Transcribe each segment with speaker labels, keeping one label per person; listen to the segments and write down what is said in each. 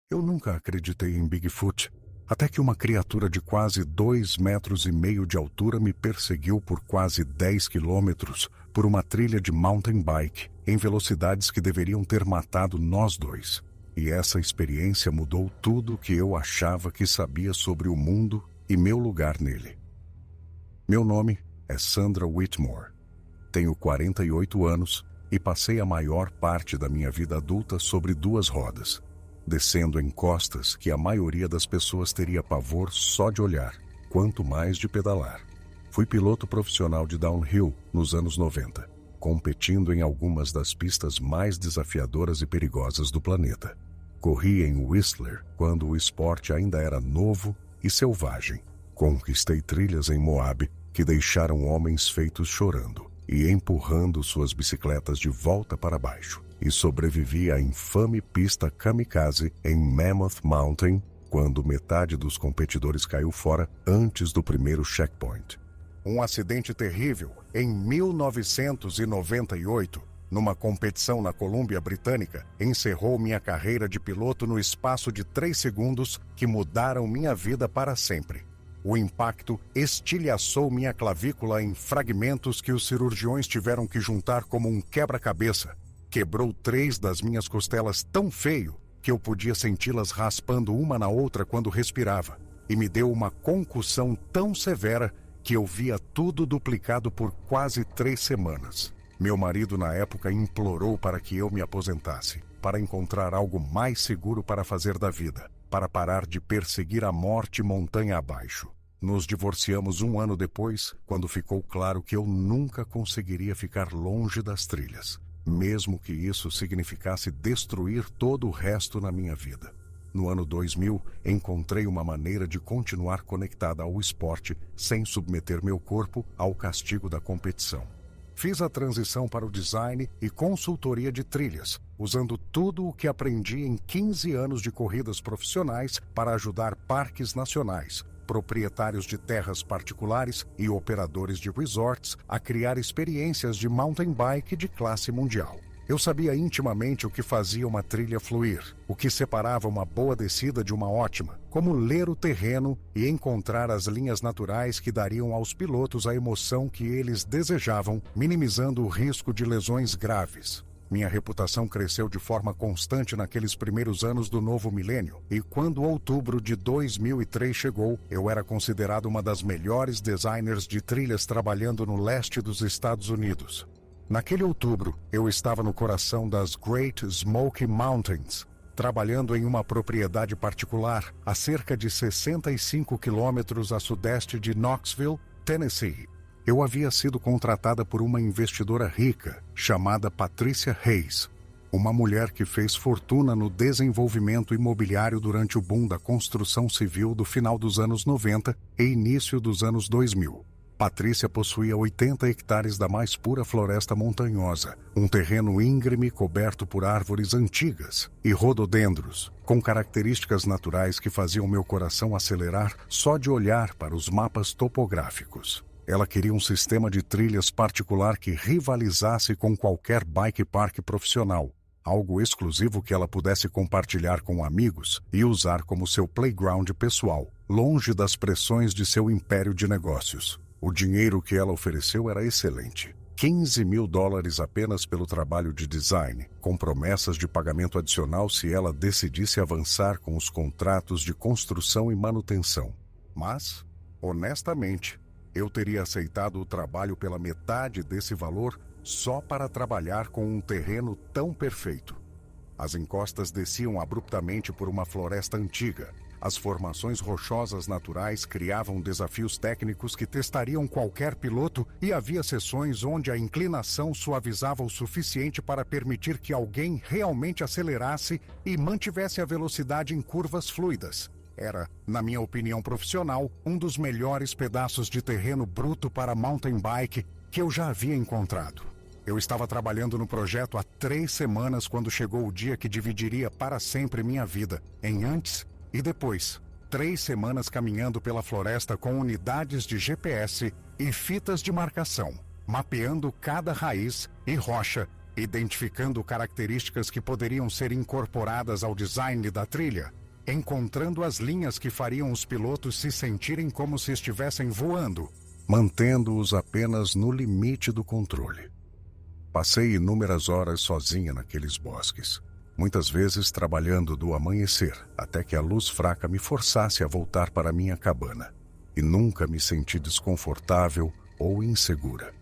Speaker 1: Eu nunca acreditei em Bigfoot, até que uma criatura de quase 2,5 metros de altura me perseguiu por quase 10 quilômetros por uma trilha de mountain bike em velocidades que deveriam ter matado nós dois. E essa experiência mudou tudo o que eu achava que sabia sobre o mundo e meu lugar nele. Meu nome é Sandra Whitmore. Tenho 48 anos e passei a maior parte da minha vida adulta sobre duas rodas, descendo encostas que a maioria das pessoas teria pavor só de olhar, quanto mais de pedalar. Fui piloto profissional de downhill nos anos 90, competindo em algumas das pistas mais desafiadoras e perigosas do planeta. Corri em Whistler quando o esporte ainda era novo e selvagem. Conquistei trilhas em Moab que deixaram homens feitos chorando e empurrando suas bicicletas de volta para baixo. E sobrevivi à infame pista kamikaze em Mammoth Mountain quando metade dos competidores caiu fora antes do primeiro checkpoint. Um acidente terrível em 1998, numa competição na Colômbia Britânica, encerrou minha carreira de piloto no espaço de 3 segundos que mudaram minha vida para sempre. O impacto estilhaçou minha clavícula em fragmentos que os cirurgiões tiveram que juntar como um quebra-cabeça. Quebrou 3 das minhas costelas tão feio que eu podia senti-las raspando uma na outra quando respirava. E me deu uma concussão tão severa que eu via tudo duplicado por quase 3 semanas. Meu marido na época implorou para que eu me aposentasse, para encontrar algo mais seguro para fazer da vida, para parar de perseguir a morte montanha abaixo. Nos divorciamos 1 ano depois, quando ficou claro que eu nunca conseguiria ficar longe das trilhas, mesmo que isso significasse destruir todo o resto na minha vida. No ano 2000, encontrei uma maneira de continuar conectada ao esporte sem submeter meu corpo ao castigo da competição. Fiz a transição para o design e consultoria de trilhas, usando tudo o que aprendi em 15 anos de corridas profissionais para ajudar parques nacionais, proprietários de terras particulares e operadores de resorts a criar experiências de mountain bike de classe mundial. Eu sabia intimamente o que fazia uma trilha fluir, o que separava uma boa descida de uma ótima, como ler o terreno e encontrar as linhas naturais que dariam aos pilotos a emoção que eles desejavam, minimizando o risco de lesões graves. Minha reputação cresceu de forma constante naqueles primeiros anos do novo milênio, e quando outubro de 2003 chegou, eu era considerado uma das melhores designers de trilhas trabalhando no leste dos Estados Unidos. Naquele outubro, eu estava no coração das Great Smoky Mountains, trabalhando em uma propriedade particular a cerca de 65 quilômetros a sudeste de Knoxville, Tennessee. Eu havia sido contratada por uma investidora rica, chamada Patricia Hayes, uma mulher que fez fortuna no desenvolvimento imobiliário durante o boom da construção civil do final dos anos 90 e início dos anos 2000. Patrícia possuía 80 hectares da mais pura floresta montanhosa, um terreno íngreme coberto por árvores antigas e rododendros, com características naturais que faziam meu coração acelerar só de olhar para os mapas topográficos. Ela queria um sistema de trilhas particular que rivalizasse com qualquer bike park profissional, algo exclusivo que ela pudesse compartilhar com amigos e usar como seu playground pessoal, longe das pressões de seu império de negócios. O dinheiro que ela ofereceu era excelente. $15 mil apenas pelo trabalho de design, com promessas de pagamento adicional se ela decidisse avançar com os contratos de construção e manutenção. Mas, honestamente, eu teria aceitado o trabalho pela metade desse valor só para trabalhar com um terreno tão perfeito. As encostas desciam abruptamente por uma floresta antiga. As formações rochosas naturais criavam desafios técnicos que testariam qualquer piloto e havia sessões onde a inclinação suavizava o suficiente para permitir que alguém realmente acelerasse e mantivesse a velocidade em curvas fluidas. Era, na minha opinião profissional, um dos melhores pedaços de terreno bruto para mountain bike que eu já havia encontrado. Eu estava trabalhando no projeto há 3 semanas quando chegou o dia que dividiria para sempre minha vida, em antes e depois. 3 semanas caminhando pela floresta com unidades de GPS e fitas de marcação, mapeando cada raiz e rocha identificando características que poderiam ser incorporadas ao design da trilha, encontrando as linhas que fariam os pilotos se sentirem como se estivessem voando, mantendo-os apenas no limite do controle. Passei inúmeras horas sozinha naqueles bosques, muitas vezes trabalhando do amanhecer até que a luz fraca me forçasse a voltar para minha cabana, e nunca me senti desconfortável ou insegura.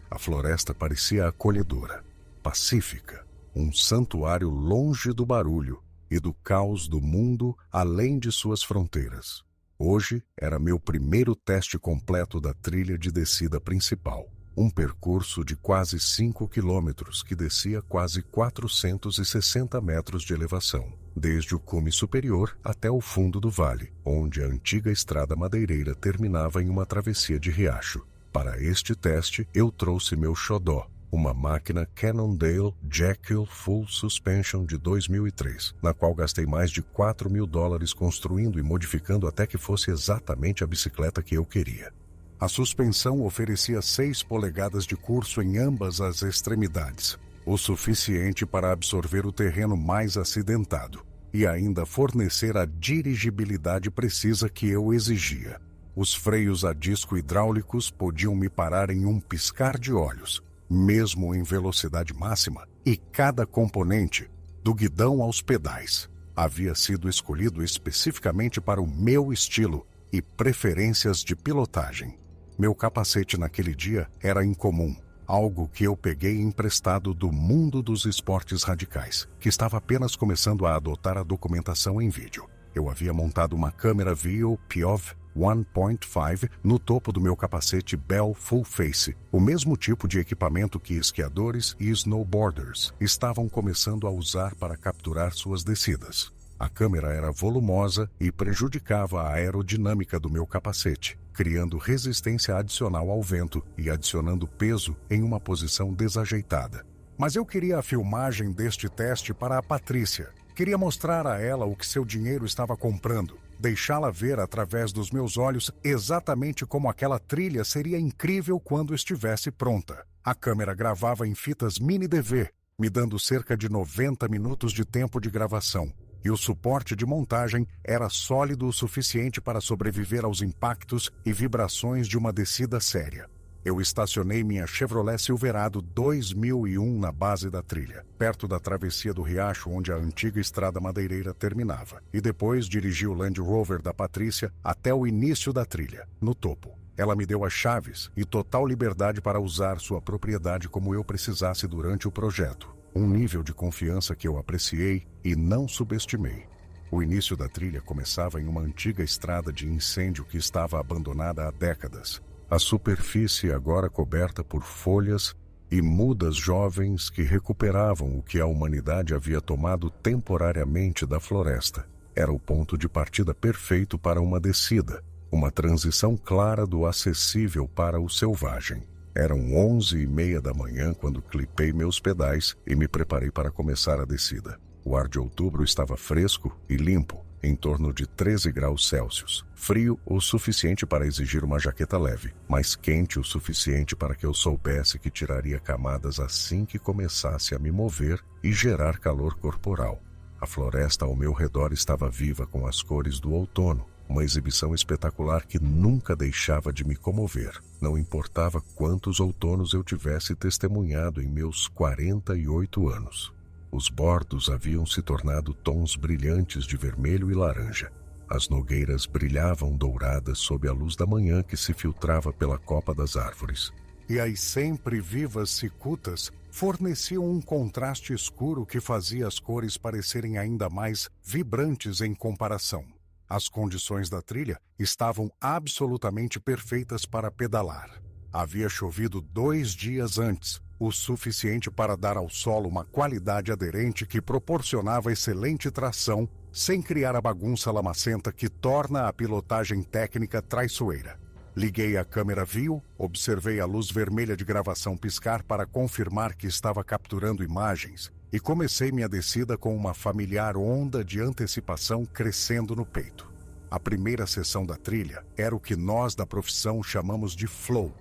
Speaker 1: A floresta parecia acolhedora, pacífica, um santuário longe do barulho e do caos do mundo além de suas fronteiras. Hoje era meu primeiro teste completo da trilha de descida principal, um percurso de quase 5 quilômetros que descia quase 460 metros de elevação, desde o cume superior até o fundo do vale, onde a antiga estrada madeireira terminava em uma travessia de riacho. Para este teste, eu trouxe meu xodó, uma máquina Cannondale Jekyll Full Suspension de 2003, na qual gastei mais de $4.000 construindo e modificando até que fosse exatamente a bicicleta que eu queria. A suspensão oferecia 6 polegadas de curso em ambas as extremidades, o suficiente para absorver o terreno mais acidentado e ainda fornecer a dirigibilidade precisa que eu exigia. Os freios a disco hidráulicos podiam me parar em um piscar de olhos, mesmo em velocidade máxima, e cada componente, do guidão aos pedais, havia sido escolhido especificamente para o meu estilo e preferências de pilotagem. Meu capacete naquele dia era incomum, algo que eu peguei emprestado do mundo dos esportes radicais, que estava apenas começando a adotar a documentação em vídeo. Eu havia montado uma câmera View POV 1.5 no topo do meu capacete Bell Full Face, o mesmo tipo de equipamento que esquiadores e snowboarders estavam começando a usar para capturar suas descidas. A câmera era volumosa e prejudicava a aerodinâmica do meu capacete, criando resistência adicional ao vento e adicionando peso em uma posição desajeitada. Mas eu queria a filmagem deste teste para a Patrícia. Queria mostrar a ela o que seu dinheiro estava comprando, deixá-la ver através dos meus olhos exatamente como aquela trilha seria incrível quando estivesse pronta. A câmera gravava em fitas mini DV, me dando cerca de 90 minutos de tempo de gravação, e o suporte de montagem era sólido o suficiente para sobreviver aos impactos e vibrações de uma descida séria. Eu estacionei minha Chevrolet Silverado 2001 na base da trilha, perto da travessia do riacho onde a antiga estrada madeireira terminava, e depois dirigi o Land Rover da Patrícia até o início da trilha, no topo. Ela me deu as chaves e total liberdade para usar sua propriedade como eu precisasse durante o projeto, um nível de confiança que eu apreciei e não subestimei. O início da trilha começava em uma antiga estrada de incêndio que estava abandonada há décadas. A superfície agora coberta por folhas e mudas jovens que recuperavam o que a humanidade havia tomado temporariamente da floresta. Era o ponto de partida perfeito para uma descida, uma transição clara do acessível para o selvagem. Eram 11h30 da manhã quando clipei meus pedais e me preparei para começar a descida. O ar de outubro estava fresco e limpo, em torno de 13 graus Celsius. Frio o suficiente para exigir uma jaqueta leve, mas quente o suficiente para que eu soubesse que tiraria camadas assim que começasse a me mover e gerar calor corporal. A floresta ao meu redor estava viva com as cores do outono, uma exibição espetacular que nunca deixava de me comover. Não importava quantos outonos eu tivesse testemunhado em meus 48 anos. Os bordos haviam se tornado tons brilhantes de vermelho e laranja. As nogueiras brilhavam douradas sob a luz da manhã que se filtrava pela copa das árvores. E as sempre vivas cicutas forneciam um contraste escuro que fazia as cores parecerem ainda mais vibrantes em comparação. As condições da trilha estavam absolutamente perfeitas para pedalar. Havia chovido 2 dias antes, o suficiente para dar ao solo uma qualidade aderente que proporcionava excelente tração, sem criar a bagunça lamacenta que torna a pilotagem técnica traiçoeira. Liguei a câmera View, observei a luz vermelha de gravação piscar para confirmar que estava capturando imagens e comecei minha descida com uma familiar onda de antecipação crescendo no peito. A primeira sessão da trilha era o que nós da profissão chamamos de flow,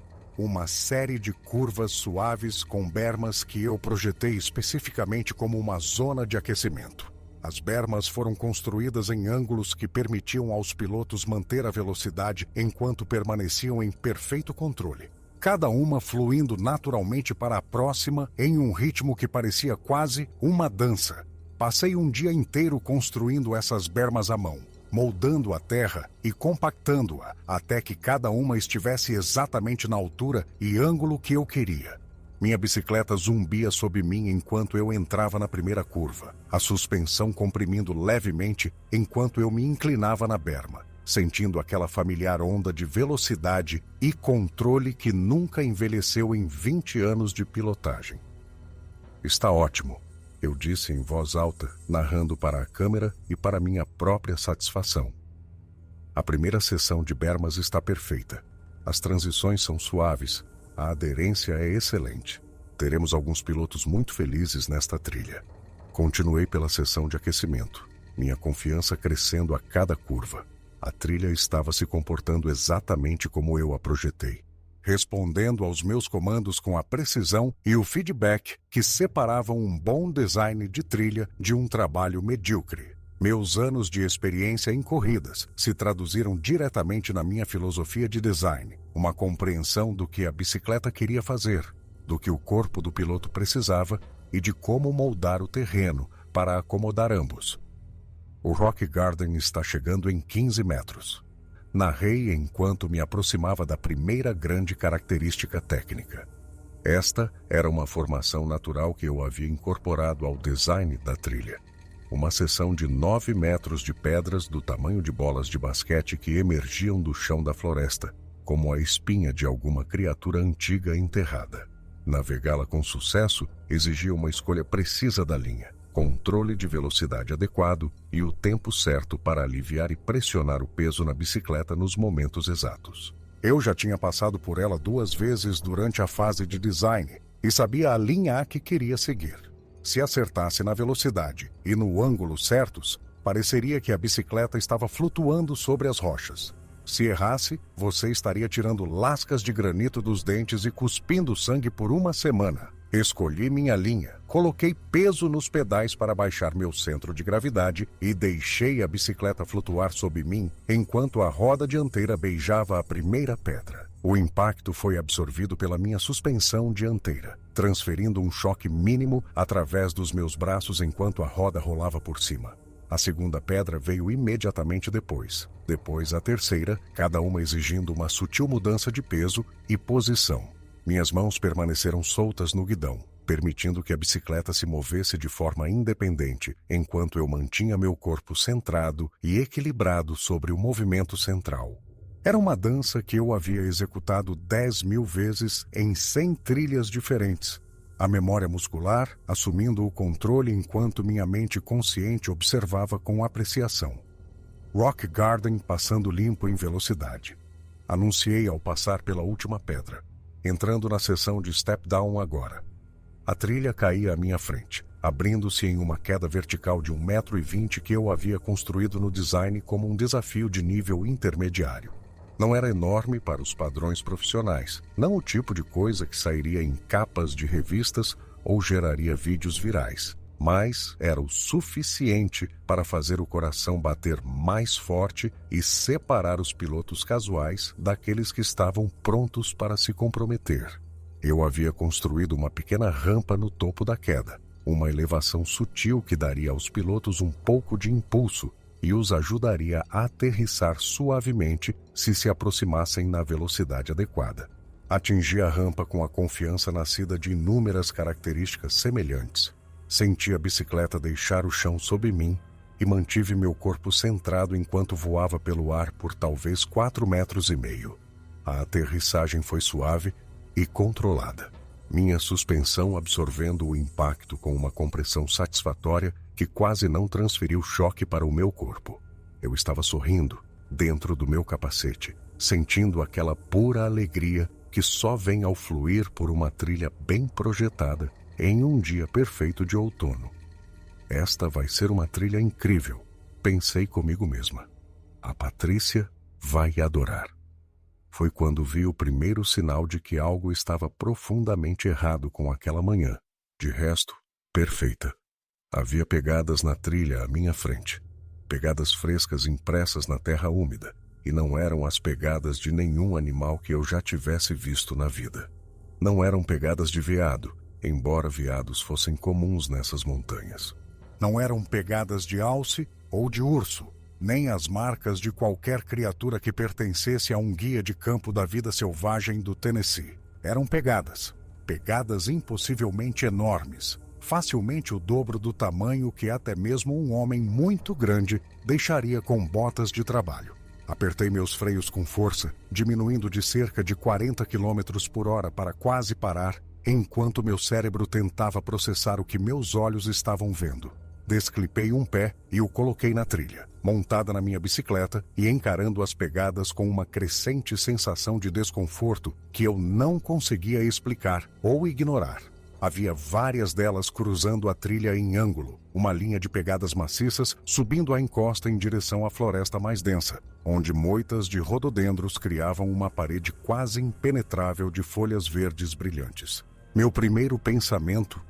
Speaker 1: uma série de curvas suaves com bermas que eu projetei especificamente como uma zona de aquecimento. As bermas foram construídas em ângulos que permitiam aos pilotos manter a velocidade enquanto permaneciam em perfeito controle, cada uma fluindo naturalmente para a próxima em um ritmo que parecia quase uma dança. Passei um dia inteiro construindo essas bermas à mão, moldando a terra e compactando-a até que cada uma estivesse exatamente na altura e ângulo que eu queria. Minha bicicleta zumbia sob mim enquanto eu entrava na primeira curva, a suspensão comprimindo levemente enquanto eu me inclinava na berma, sentindo aquela familiar onda de velocidade e controle que nunca envelheceu em 20 anos de pilotagem. Está ótimo, eu disse em voz alta, narrando para a câmera e para minha própria satisfação. A primeira sessão de bermas está perfeita. As transições são suaves. A aderência é excelente. Teremos alguns pilotos muito felizes nesta trilha. Continuei pela sessão de aquecimento, minha confiança crescendo a cada curva. A trilha estava se comportando exatamente como eu a projetei, respondendo aos meus comandos com a precisão e o feedback que separavam um bom design de trilha de um trabalho medíocre. Meus anos de experiência em corridas se traduziram diretamente na minha filosofia de design, uma compreensão do que a bicicleta queria fazer, do que o corpo do piloto precisava e de como moldar o terreno para acomodar ambos. O Rock Garden está chegando em 15 metros. Narrei enquanto me aproximava da primeira grande característica técnica. Esta era uma formação natural que eu havia incorporado ao design da trilha. Uma seção de 9 metros de pedras do tamanho de bolas de basquete que emergiam do chão da floresta, como a espinha de alguma criatura antiga enterrada. Navegá-la com sucesso exigia uma escolha precisa da linha, controle de velocidade adequado e o tempo certo para aliviar e pressionar o peso na bicicleta nos momentos exatos. Eu já tinha passado por ela 2 vezes durante a fase de design e sabia a linha que queria seguir. Se acertasse na velocidade e no ângulo certos, pareceria que a bicicleta estava flutuando sobre as rochas. Se errasse, você estaria tirando lascas de granito dos dentes e cuspindo sangue por uma semana. Escolhi minha linha, coloquei peso nos pedais para baixar meu centro de gravidade e deixei a bicicleta flutuar sob mim enquanto a roda dianteira beijava a primeira pedra. O impacto foi absorvido pela minha suspensão dianteira, transferindo um choque mínimo através dos meus braços enquanto a roda rolava por cima. A segunda pedra veio imediatamente depois. Depois a terceira, cada uma exigindo uma sutil mudança de peso e posição. Minhas mãos permaneceram soltas no guidão, permitindo que a bicicleta se movesse de forma independente, enquanto eu mantinha meu corpo centrado e equilibrado sobre o movimento central. Era uma dança que eu havia executado 10.000 vezes em 100 trilhas diferentes. A memória muscular assumindo o controle enquanto minha mente consciente observava com apreciação. Rock Garden passando limpo em velocidade. Anunciei ao passar pela última pedra, entrando na seção de step down agora. A trilha caía à minha frente, abrindo-se em uma queda vertical de 1,20 m que eu havia construído no design como um desafio de nível intermediário. Não era enorme para os padrões profissionais, não o tipo de coisa que sairia em capas de revistas ou geraria vídeos virais, mas era o suficiente para fazer o coração bater mais forte e separar os pilotos casuais daqueles que estavam prontos para se comprometer. Eu havia construído uma pequena rampa no topo da queda, uma elevação sutil que daria aos pilotos um pouco de impulso e os ajudaria a aterrissar suavemente se aproximassem na velocidade adequada. Atingi a rampa com a confiança nascida de inúmeras características semelhantes. Senti a bicicleta deixar o chão sob mim e mantive meu corpo centrado enquanto voava pelo ar por talvez 4,5 metros. A aterrissagem foi suave e controlada. Minha suspensão absorvendo o impacto com uma compressão satisfatória que quase não transferiu choque para o meu corpo. Eu estava sorrindo, dentro do meu capacete, sentindo aquela pura alegria que só vem ao fluir por uma trilha bem projetada em um dia perfeito de outono. Esta vai ser uma trilha incrível, pensei comigo mesma. A Patrícia vai adorar. foi quando vi o primeiro sinal de que algo estava profundamente errado com aquela manhã. De resto, perfeita. Havia pegadas na trilha à minha frente, pegadas frescas impressas na terra úmida, e não eram as pegadas de nenhum animal que eu já tivesse visto na vida. Não eram pegadas de veado, embora veados fossem comuns nessas montanhas. Não eram pegadas de alce ou de urso, nem as marcas de qualquer criatura que pertencesse a um guia de campo da vida selvagem do Tennessee. Eram pegadas impossivelmente enormes, facilmente o dobro do tamanho que até mesmo um homem muito grande deixaria com botas de trabalho. Apertei meus freios com força, diminuindo de cerca de 40 km por hora para quase parar, enquanto meu cérebro tentava processar o que meus olhos estavam vendo. Desclipei um pé e o coloquei na trilha, montada na minha bicicleta e encarando as pegadas com uma crescente sensação de desconforto que eu não conseguia explicar ou ignorar. Havia várias delas cruzando a trilha em ângulo, uma linha de pegadas maciças subindo a encosta em direção à floresta mais densa, onde moitas de rododendros criavam uma parede quase impenetrável de folhas verdes brilhantes. Meu primeiro pensamento,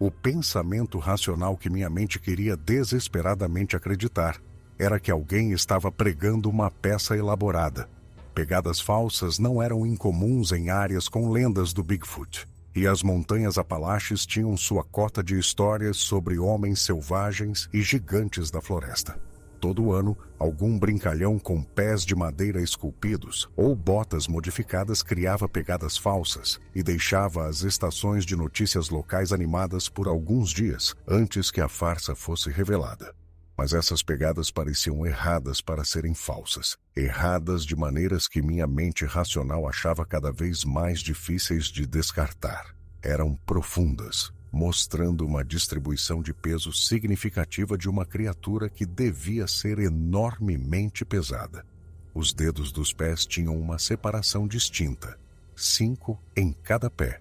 Speaker 1: o pensamento racional que minha mente queria desesperadamente acreditar, era que alguém estava pregando uma peça elaborada. Pegadas falsas não eram incomuns em áreas com lendas do Bigfoot, e as montanhas Apalaches tinham sua cota de histórias sobre homens selvagens e gigantes da floresta. Todo ano, algum brincalhão com pés de madeira esculpidos ou botas modificadas criava pegadas falsas e deixava as estações de notícias locais animadas por alguns dias antes que a farsa fosse revelada. Mas essas pegadas pareciam erradas para serem falsas, erradas de maneiras que minha mente racional achava cada vez mais difíceis de descartar. Eram profundas, mostrando uma distribuição de peso significativa de uma criatura que devia ser enormemente pesada. Os dedos dos pés tinham uma separação distinta, 5 em cada pé,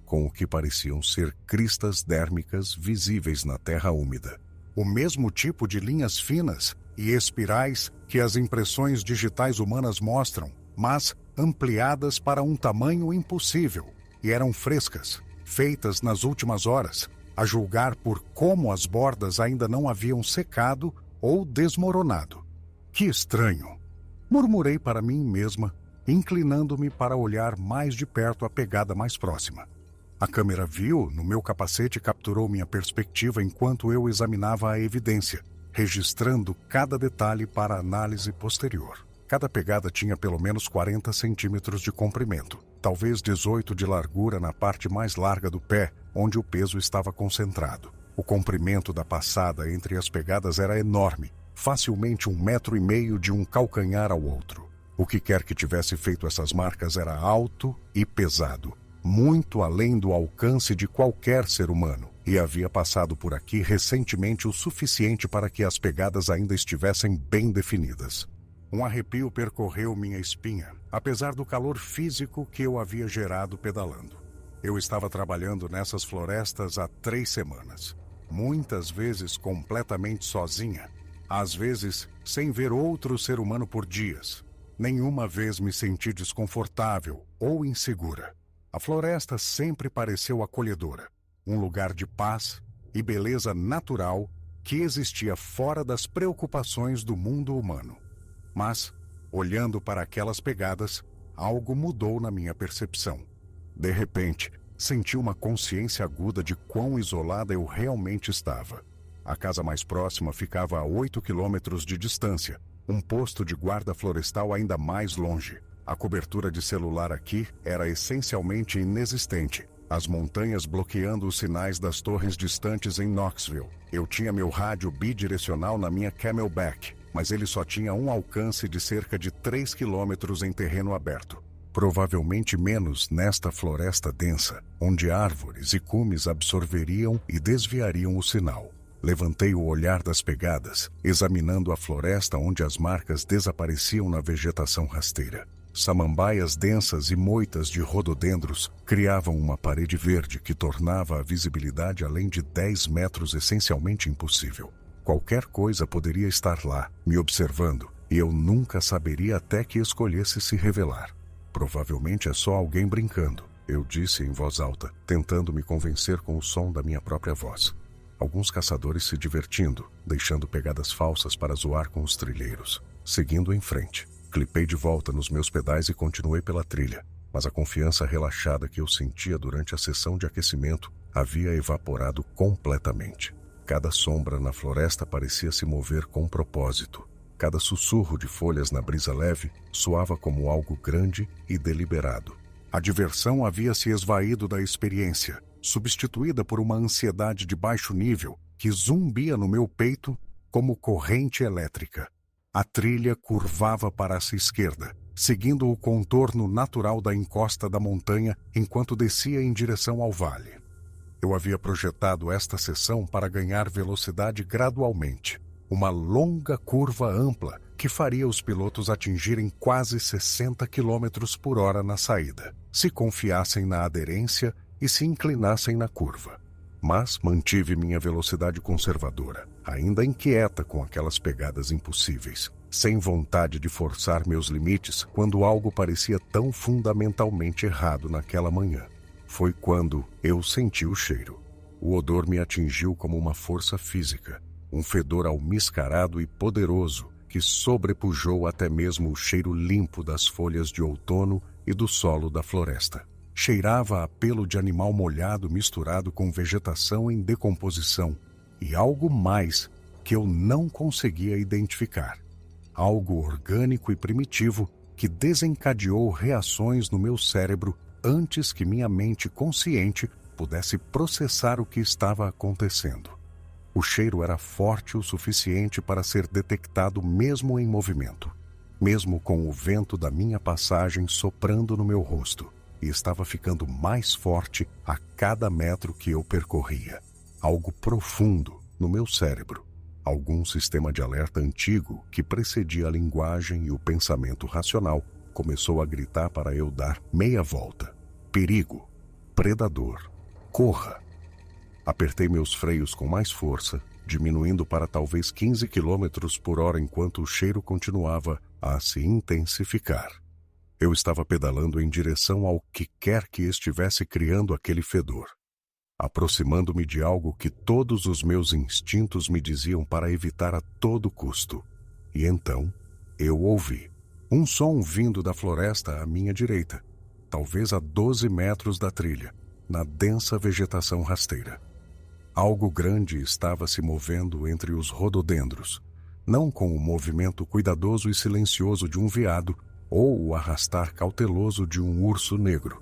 Speaker 1: com o que pareciam ser cristas dérmicas visíveis na terra úmida. O mesmo tipo de linhas finas e espirais que as impressões digitais humanas mostram, mas ampliadas para um tamanho impossível, e eram frescas, feitas nas últimas horas, a julgar por como as bordas ainda não haviam secado ou desmoronado. Que estranho! Murmurei para mim mesma, inclinando-me para olhar mais de perto a pegada mais próxima. A câmera viu no meu capacete e capturou minha perspectiva enquanto eu examinava a evidência, registrando cada detalhe para análise posterior. Cada pegada tinha pelo menos 40 centímetros de comprimento, talvez 18 de largura na parte mais larga do pé, onde o peso estava concentrado. O comprimento da passada entre as pegadas era enorme, facilmente 1,5 metros de um calcanhar ao outro. O que quer que tivesse feito essas marcas era alto e pesado, muito além do alcance de qualquer ser humano, e havia passado por aqui recentemente o suficiente para que as pegadas ainda estivessem bem definidas. Um arrepio percorreu minha espinha, apesar do calor físico que eu havia gerado pedalando. Eu estava trabalhando nessas florestas há 3 semanas, muitas vezes completamente sozinha, às vezes sem ver outro ser humano por dias. Nenhuma vez me senti desconfortável ou insegura. A floresta sempre pareceu acolhedora, um lugar de paz e beleza natural que existia fora das preocupações do mundo humano. Mas, olhando para aquelas pegadas, algo mudou na minha percepção. De repente, senti uma consciência aguda de quão isolada eu realmente estava. A casa mais próxima ficava a 8 quilômetros de distância, um posto de guarda florestal ainda mais longe. A cobertura de celular aqui era essencialmente inexistente, as montanhas bloqueando os sinais das torres distantes em Knoxville. Eu tinha meu rádio bidirecional na minha Camelback, mas ele só tinha um alcance de cerca de 3 quilômetros em terreno aberto. Provavelmente menos nesta floresta densa, onde árvores e cumes absorveriam e desviariam o sinal. Levantei o olhar das pegadas, examinando a floresta onde as marcas desapareciam na vegetação rasteira. Samambaias densas e moitas de rododendros criavam uma parede verde que tornava a visibilidade além de 10 metros essencialmente impossível. Qualquer coisa poderia estar lá, me observando, e eu nunca saberia até que escolhesse se revelar. Provavelmente é só alguém brincando, eu disse em voz alta, tentando me convencer com o som da minha própria voz. Alguns caçadores se divertindo, deixando pegadas falsas para zoar com os trilheiros. Seguindo em frente, clipei de volta nos meus pedais e continuei pela trilha, mas a confiança relaxada que eu sentia durante a sessão de aquecimento havia evaporado completamente. Cada sombra na floresta parecia se mover com propósito. Cada sussurro de folhas na brisa leve soava como algo grande e deliberado. A diversão havia se esvaído da experiência, substituída por uma ansiedade de baixo nível que zumbia no meu peito como corrente elétrica. A trilha curvava para a esquerda, seguindo o contorno natural da encosta da montanha enquanto descia em direção ao vale. Eu havia projetado esta seção para ganhar velocidade gradualmente. Uma longa curva ampla que faria os pilotos atingirem quase 60 km por hora na saída, se confiassem na aderência e se inclinassem na curva. Mas mantive minha velocidade conservadora, ainda inquieta com aquelas pegadas impossíveis, sem vontade de forçar meus limites quando algo parecia tão fundamentalmente errado naquela manhã. Foi quando eu senti o cheiro. O odor me atingiu como uma força física, um fedor almiscarado e poderoso que sobrepujou até mesmo o cheiro limpo das folhas de outono e do solo da floresta. Cheirava a pelo de animal molhado misturado com vegetação em decomposição e algo mais que eu não conseguia identificar. Algo orgânico e primitivo que desencadeou reações no meu cérebro antes que minha mente consciente pudesse processar o que estava acontecendo. O cheiro era forte o suficiente para ser detectado mesmo em movimento, mesmo com o vento da minha passagem soprando no meu rosto, e estava ficando mais forte a cada metro que eu percorria. Algo profundo no meu cérebro, algum sistema de alerta antigo que precedia a linguagem e o pensamento racional, começou a gritar para eu dar meia volta. Perigo! Predador! Corra! Apertei meus freios com mais força, diminuindo para talvez 15 km por hora enquanto o cheiro continuava a se intensificar. Eu estava pedalando em direção ao que quer que estivesse criando aquele fedor, aproximando-me de algo que todos os meus instintos me diziam para evitar a todo custo. E então, eu ouvi um som vindo da floresta à minha direita, talvez a 12 metros da trilha, na densa vegetação rasteira. Algo grande estava se movendo entre os rododendros, não com o movimento cuidadoso e silencioso de um veado ou o arrastar cauteloso de um urso negro,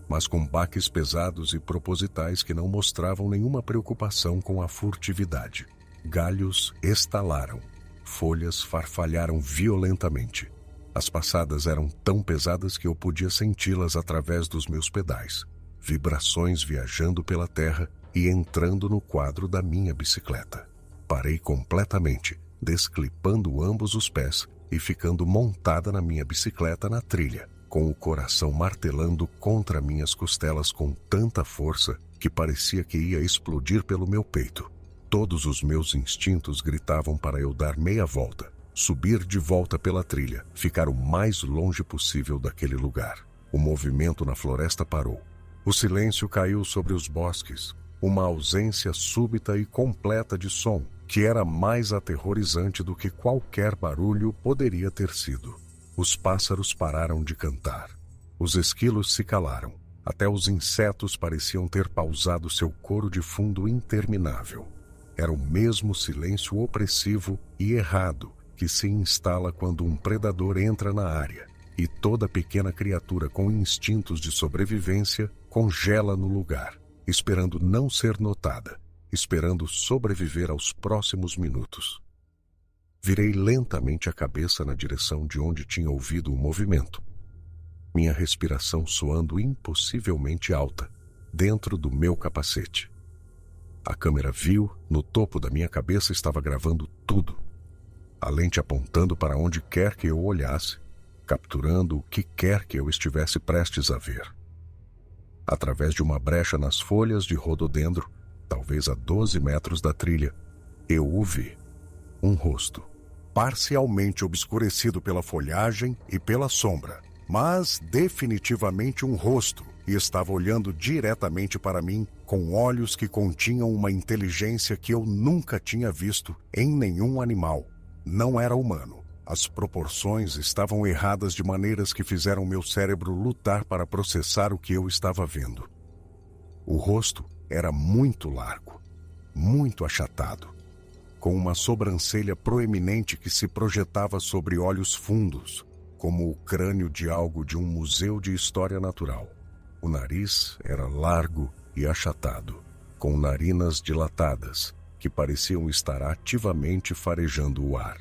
Speaker 1: mas com baques pesados e propositais que não mostravam nenhuma preocupação com a furtividade. Galhos estalaram, folhas farfalharam violentamente. As passadas eram tão pesadas que eu podia senti-las através dos meus pedais, vibrações viajando pela terra e entrando no quadro da minha bicicleta. Parei completamente, desclipando ambos os pés e ficando montada na minha bicicleta na trilha, com o coração martelando contra minhas costelas com tanta força que parecia que ia explodir pelo meu peito. Todos os meus instintos gritavam para eu dar meia volta, subir de volta pela trilha, ficar o mais longe possível daquele lugar. O movimento na floresta parou. O silêncio caiu sobre os bosques, uma ausência súbita e completa de som, que era mais aterrorizante do que qualquer barulho poderia ter sido. Os pássaros pararam de cantar. Os esquilos se calaram. Até os insetos pareciam ter pausado seu coro de fundo interminável. Era o mesmo silêncio opressivo e errado que se instala quando um predador entra na área, e toda pequena criatura com instintos de sobrevivência congela no lugar, esperando não ser notada, esperando sobreviver aos próximos minutos. Virei lentamente a cabeça na direção de onde tinha ouvido o movimento. Minha respiração soando impossivelmente alta, dentro do meu capacete. A câmera viu, no topo da minha cabeça estava gravando tudo. A lente apontando para onde quer que eu olhasse, capturando o que quer que eu estivesse prestes a ver. Através de uma brecha nas folhas de rododendro, talvez a 12 metros da trilha, eu o vi. Um rosto, parcialmente obscurecido pela folhagem e pela sombra, mas definitivamente um rosto, e estava olhando diretamente para mim com olhos que continham uma inteligência que eu nunca tinha visto em nenhum animal. Não era humano. As proporções estavam erradas de maneiras que fizeram meu cérebro lutar para processar o que eu estava vendo. O rosto era muito largo, muito achatado, com uma sobrancelha proeminente que se projetava sobre olhos fundos, como o crânio de algo de um museu de história natural. O nariz era largo e achatado, com narinas dilatadas, que pareciam estar ativamente farejando o ar.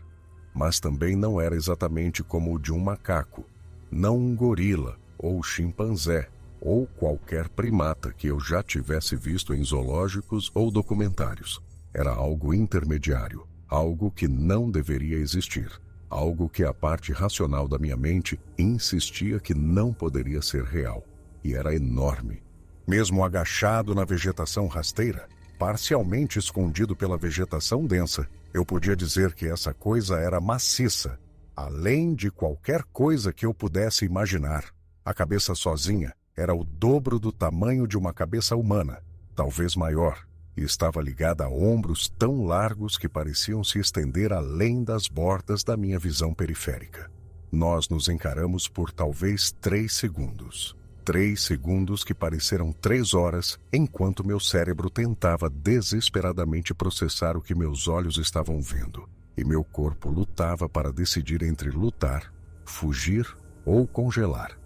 Speaker 1: Mas também não era exatamente como o de um macaco, não um gorila ou chimpanzé, ou qualquer primata que eu já tivesse visto em zoológicos ou documentários. Era algo intermediário, algo que não deveria existir, algo que a parte racional da minha mente insistia que não poderia ser real. E era enorme. Mesmo agachado na vegetação rasteira, parcialmente escondido pela vegetação densa, eu podia dizer que essa coisa era maciça, além de qualquer coisa que eu pudesse imaginar. A cabeça sozinha era o dobro do tamanho de uma cabeça humana, talvez maior, e estava ligada a ombros tão largos que pareciam se estender além das bordas da minha visão periférica. Nós nos encaramos por talvez 3 segundos. 3 segundos que pareceram 3 horas, enquanto meu cérebro tentava desesperadamente processar o que meus olhos estavam vendo, e meu corpo lutava para decidir entre lutar, fugir ou congelar.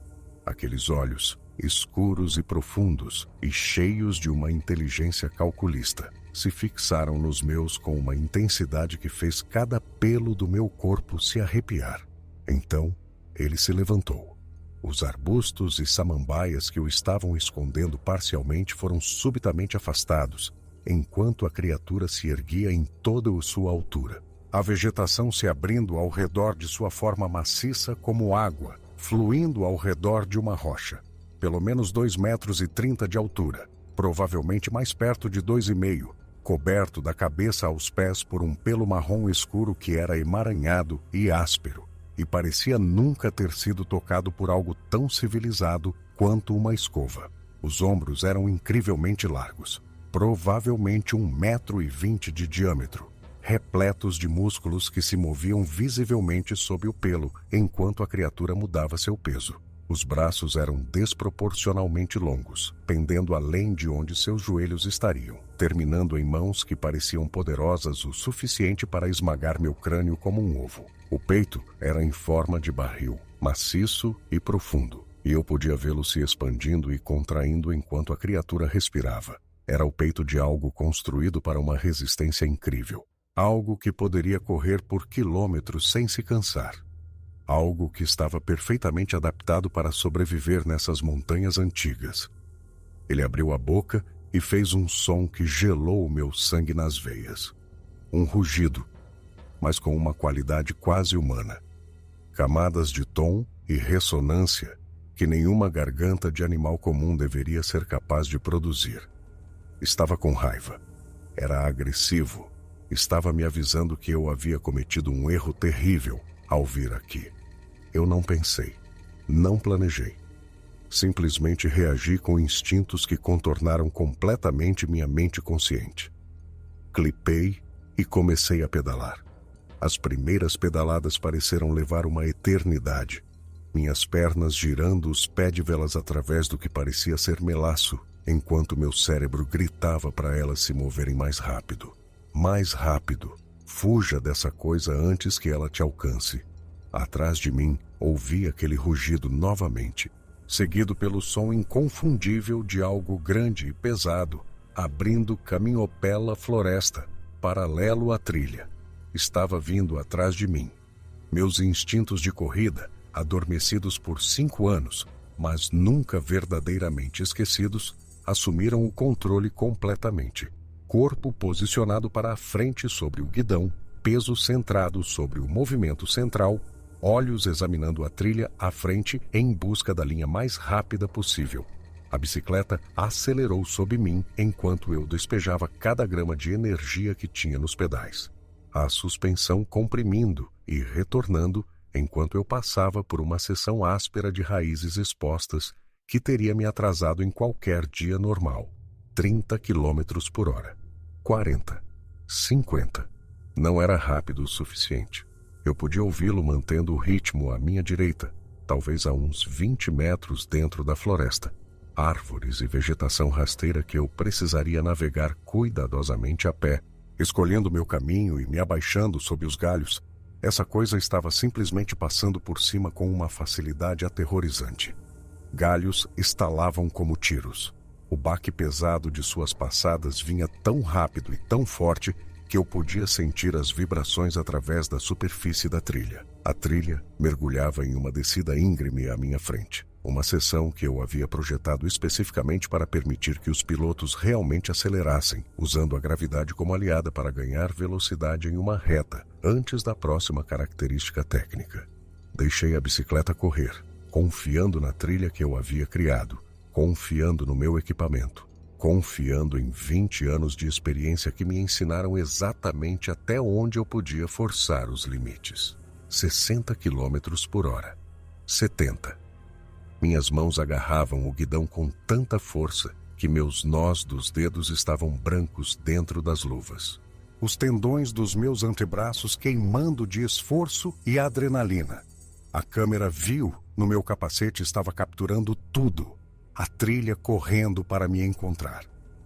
Speaker 1: Aqueles olhos, escuros e profundos, e cheios de uma inteligência calculista, se fixaram nos meus com uma intensidade que fez cada pelo do meu corpo se arrepiar. Então, ele se levantou. Os arbustos e samambaias que o estavam escondendo parcialmente foram subitamente afastados, enquanto a criatura se erguia em toda a sua altura. A vegetação se abrindo ao redor de sua forma maciça como água, fluindo ao redor de uma rocha. Pelo menos 2,30 metros de altura, provavelmente mais perto de 2,5, coberto da cabeça aos pés por um pelo marrom escuro que era emaranhado e áspero, e parecia nunca ter sido tocado por algo tão civilizado quanto uma escova. Os ombros eram incrivelmente largos, provavelmente 1,20 metro de diâmetro, repletos de músculos que se moviam visivelmente sob o pelo enquanto a criatura mudava seu peso. Os braços eram desproporcionalmente longos, pendendo além de onde seus joelhos estariam, terminando em mãos que pareciam poderosas o suficiente para esmagar meu crânio como um ovo. O peito era em forma de barril, maciço e profundo, e eu podia vê-lo se expandindo e contraindo enquanto a criatura respirava. Era o peito de algo construído para uma resistência incrível, algo que poderia correr por quilômetros sem se cansar. Algo que estava perfeitamente adaptado para sobreviver nessas montanhas antigas. Ele abriu a boca e fez um som que gelou o meu sangue nas veias. Um rugido, mas com uma qualidade quase humana. Camadas de tom e ressonância que nenhuma garganta de animal comum deveria ser capaz de produzir. Estava com raiva. Era agressivo. Estava me avisando que eu havia cometido um erro terrível ao vir aqui. Eu não pensei, não planejei. Simplesmente reagi com instintos que contornaram completamente minha mente consciente. Clipei e comecei a pedalar. As primeiras pedaladas pareceram levar uma eternidade. Minhas pernas girando os pédivelas através do que parecia ser melaço, enquanto meu cérebro gritava para elas se moverem mais rápido. Mais rápido. Fuja dessa coisa antes que ela te alcance. Atrás de mim, ouvi aquele rugido novamente, seguido pelo som inconfundível de algo grande e pesado, abrindo caminhopela floresta, paralelo à trilha. Estava vindo atrás de mim. Meus instintos de corrida, adormecidos por 5 anos, mas nunca verdadeiramente esquecidos, assumiram o controle completamente. Corpo posicionado para a frente sobre o guidão, peso centrado sobre o movimento central, olhos examinando a trilha à frente em busca da linha mais rápida possível. A bicicleta acelerou sob mim enquanto eu despejava cada grama de energia que tinha nos pedais. A suspensão comprimindo e retornando enquanto eu passava por uma seção áspera de raízes expostas que teria me atrasado em qualquer dia normal. 30 quilômetros por hora. 40. 50. Não era rápido o suficiente. Eu podia ouvi-lo mantendo o ritmo à minha direita, talvez a uns 20 metros dentro da floresta. Árvores e vegetação rasteira que eu precisaria navegar cuidadosamente a pé, escolhendo meu caminho e me abaixando sob os galhos. Essa coisa estava simplesmente passando por cima com uma facilidade aterrorizante. Galhos estalavam como tiros. O baque pesado de suas passadas vinha tão rápido e tão forte que eu podia sentir as vibrações através da superfície da trilha. A trilha mergulhava em uma descida íngreme à minha frente. Uma seção que eu havia projetado especificamente para permitir que os pilotos realmente acelerassem, usando a gravidade como aliada para ganhar velocidade em uma reta, antes da próxima característica técnica. Deixei a bicicleta correr, confiando na trilha que eu havia criado, confiando no meu equipamento, confiando em 20 anos de experiência que me ensinaram exatamente até onde eu podia forçar os limites. 60 quilômetros por hora. 70. Minhas mãos agarravam o guidão com tanta força que meus nós dos dedos estavam brancos dentro das luvas. Os tendões dos meus antebraços queimando de esforço e adrenalina. A câmera viu no meu capacete estava capturando tudo. A trilha correndo para me encontrar.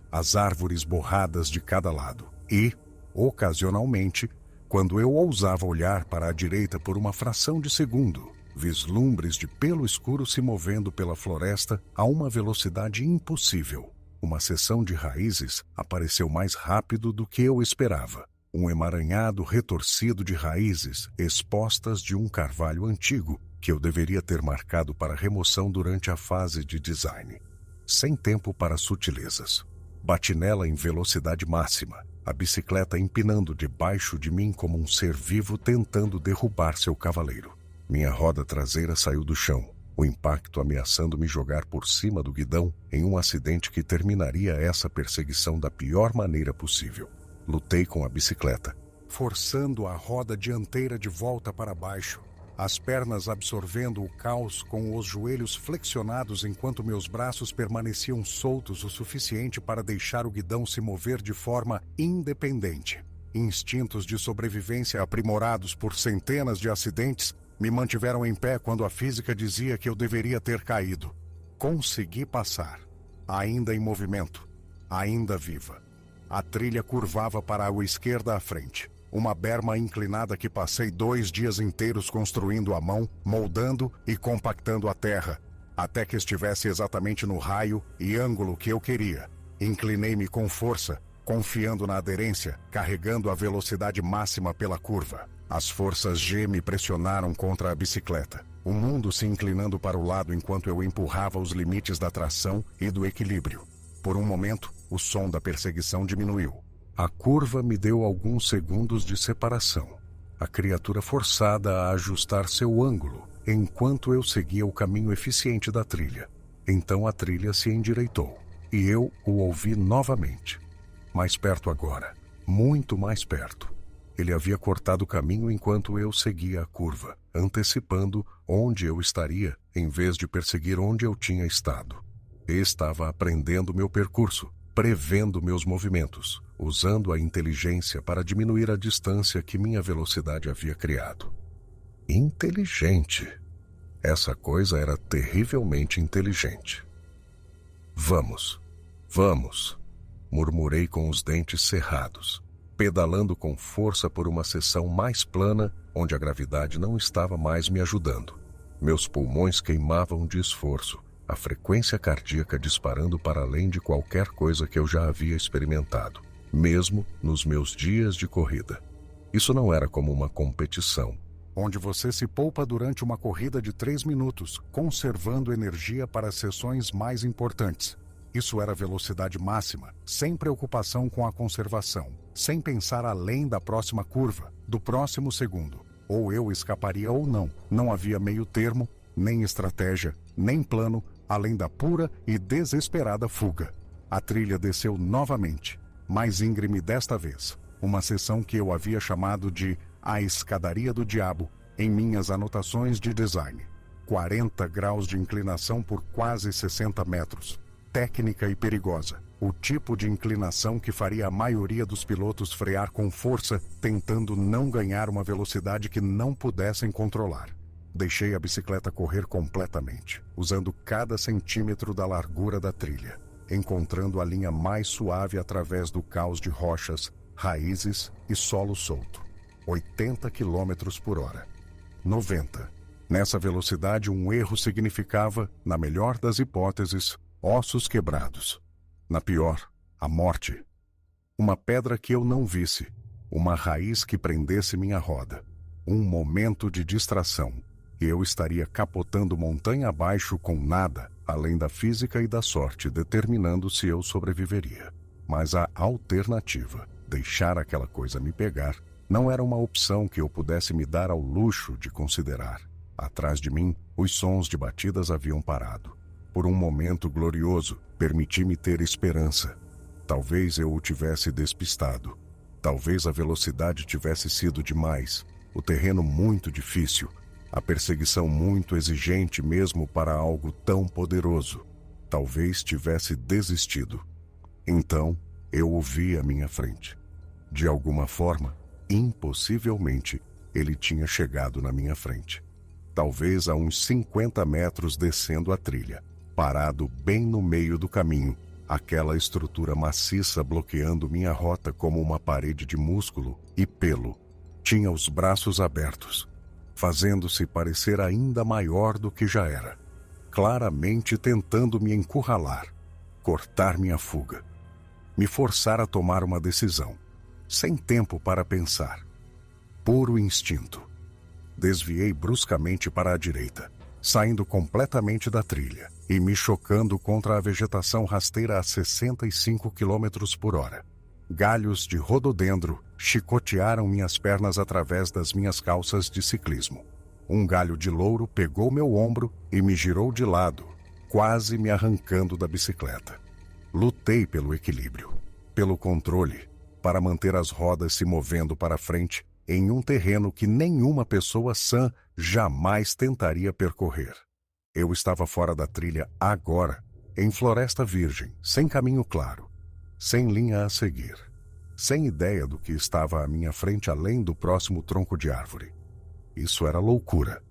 Speaker 1: As árvores borradas de cada lado. E, ocasionalmente, quando eu ousava olhar para a direita por uma fração de segundo, vislumbres de pelo escuro se movendo pela floresta a uma velocidade impossível. Uma seção de raízes apareceu mais rápido do que eu esperava. Um emaranhado retorcido de raízes expostas de um carvalho antigo que eu deveria ter marcado para remoção durante a fase de design. Sem tempo para sutilezas. Bati nela em velocidade máxima, a bicicleta empinando debaixo de mim como um ser vivo tentando derrubar seu cavaleiro. Minha roda traseira saiu do chão, o impacto ameaçando me jogar por cima do guidão em um acidente que terminaria essa perseguição da pior maneira possível. Lutei com a bicicleta, forçando a roda dianteira de volta para baixo, as pernas absorvendo o caos com os joelhos flexionados enquanto meus braços permaneciam soltos o suficiente para deixar o guidão se mover de forma independente. Instintos de sobrevivência aprimorados por centenas de acidentes me mantiveram em pé quando a física dizia que eu deveria ter caído. Consegui passar, ainda em movimento, ainda viva. A trilha curvava para a esquerda à frente. Uma berma inclinada que passei 2 dias inteiros construindo à mão, moldando e compactando a terra, até que estivesse exatamente no raio e ângulo que eu queria. Inclinei-me com força, confiando na aderência, carregando a velocidade máxima pela curva. As forças G me pressionaram contra a bicicleta, o mundo se inclinando para o lado enquanto eu empurrava os limites da tração e do equilíbrio. Por um momento, o som da perseguição diminuiu. A curva me deu alguns segundos de separação. A criatura forçada a ajustar seu ângulo, enquanto eu seguia o caminho eficiente da trilha. Então a trilha se endireitou, e eu o ouvi novamente. Mais perto agora, muito mais perto. Ele havia cortado o caminho enquanto eu seguia a curva, antecipando onde eu estaria, em vez de perseguir onde eu tinha estado. Estava aprendendo meu percurso, prevendo meus movimentos, usando a inteligência para diminuir a distância que minha velocidade havia criado. Inteligente. Essa coisa era terrivelmente inteligente. Vamos, murmurei com os dentes cerrados, pedalando com força por uma seção mais plana, onde a gravidade não estava mais me ajudando. Meus pulmões queimavam de esforço, a frequência cardíaca disparando para além de qualquer coisa que eu já havia experimentado, mesmo nos meus dias de corrida. Isso não era como uma competição, onde você se poupa durante uma corrida de 3 minutos, conservando energia para as sessões mais importantes. Isso era velocidade máxima, sem preocupação com a conservação, sem pensar além da próxima curva, do próximo segundo. Ou eu escaparia ou não. Não havia meio termo, nem estratégia, nem plano, além da pura e desesperada fuga. A trilha desceu novamente, mais íngreme desta vez. Uma seção que eu havia chamado de A Escadaria do Diabo, em minhas anotações de design. 40 graus de inclinação por quase 60 metros. Técnica e perigosa. O tipo de inclinação que faria a maioria dos pilotos frear com força, tentando não ganhar uma velocidade que não pudessem controlar. Deixei a bicicleta correr completamente, usando cada centímetro da largura da trilha, encontrando a linha mais suave através do caos de rochas, raízes e solo solto. 80 km por hora. 90. Nessa velocidade, um erro significava, na melhor das hipóteses, ossos quebrados. Na pior, a morte. Uma pedra que eu não visse, uma raiz que prendesse minha roda. Um momento de distração, e eu estaria capotando montanha abaixo com nada, além da física e da sorte, determinando se eu sobreviveria. Mas a alternativa, deixar aquela coisa me pegar, não era uma opção que eu pudesse me dar ao luxo de considerar. Atrás de mim, os sons de batidas haviam parado. Por um momento glorioso, permiti-me ter esperança. Talvez eu o tivesse despistado. Talvez a velocidade tivesse sido demais, o terreno muito difícil, a perseguição muito exigente mesmo para algo tão poderoso. Talvez tivesse desistido. Então, eu o vi à minha frente. De alguma forma, impossivelmente, ele tinha chegado na minha frente. Talvez a uns 50 metros descendo a trilha. Parado bem no meio do caminho, aquela estrutura maciça bloqueando minha rota como uma parede de músculo e pelo. Tinha os braços abertos, fazendo-se parecer ainda maior do que já era. Claramente tentando me encurralar, cortar minha fuga. Me forçar a tomar uma decisão, sem tempo para pensar. Puro instinto. Desviei bruscamente para a direita, saindo completamente da trilha e me chocando contra a vegetação rasteira a 65 km por hora. Galhos de rododendro chicotearam minhas pernas através das minhas calças de ciclismo. Um galho de louro pegou meu ombro e me girou de lado, quase me arrancando da bicicleta. Lutei pelo equilíbrio, pelo controle, para manter as rodas se movendo para frente em um terreno que nenhuma pessoa sã jamais tentaria percorrer. Eu estava fora da trilha agora, em floresta virgem, sem caminho claro, sem linha a seguir, sem ideia do que estava à minha frente além do próximo tronco de árvore. Isso era loucura.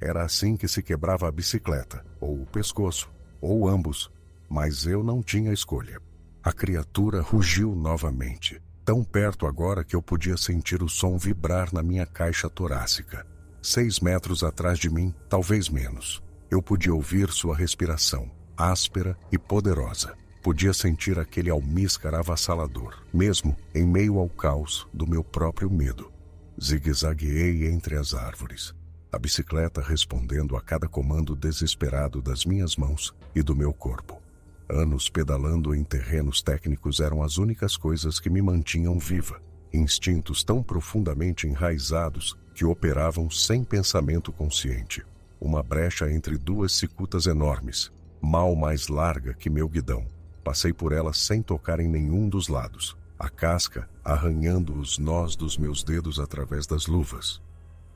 Speaker 1: Era assim que se quebrava a bicicleta, ou o pescoço, ou ambos, mas eu não tinha escolha. A criatura rugiu novamente, tão perto agora que eu podia sentir o som vibrar na minha caixa torácica. 6 metros atrás de mim, talvez menos. Eu podia ouvir sua respiração, áspera e poderosa. Podia sentir aquele almíscar avassalador, mesmo em meio ao caos do meu próprio medo. Zigue-zagueei entre as árvores, a bicicleta respondendo a cada comando desesperado das minhas mãos e do meu corpo. Anos pedalando em terrenos técnicos eram as únicas coisas que me mantinham viva. Instintos tão profundamente enraizados que operavam sem pensamento consciente. Uma brecha entre duas cicutas enormes, mal mais larga que meu guidão. Passei por ela sem tocar em nenhum dos lados, a casca arranhando os nós dos meus dedos através das luvas.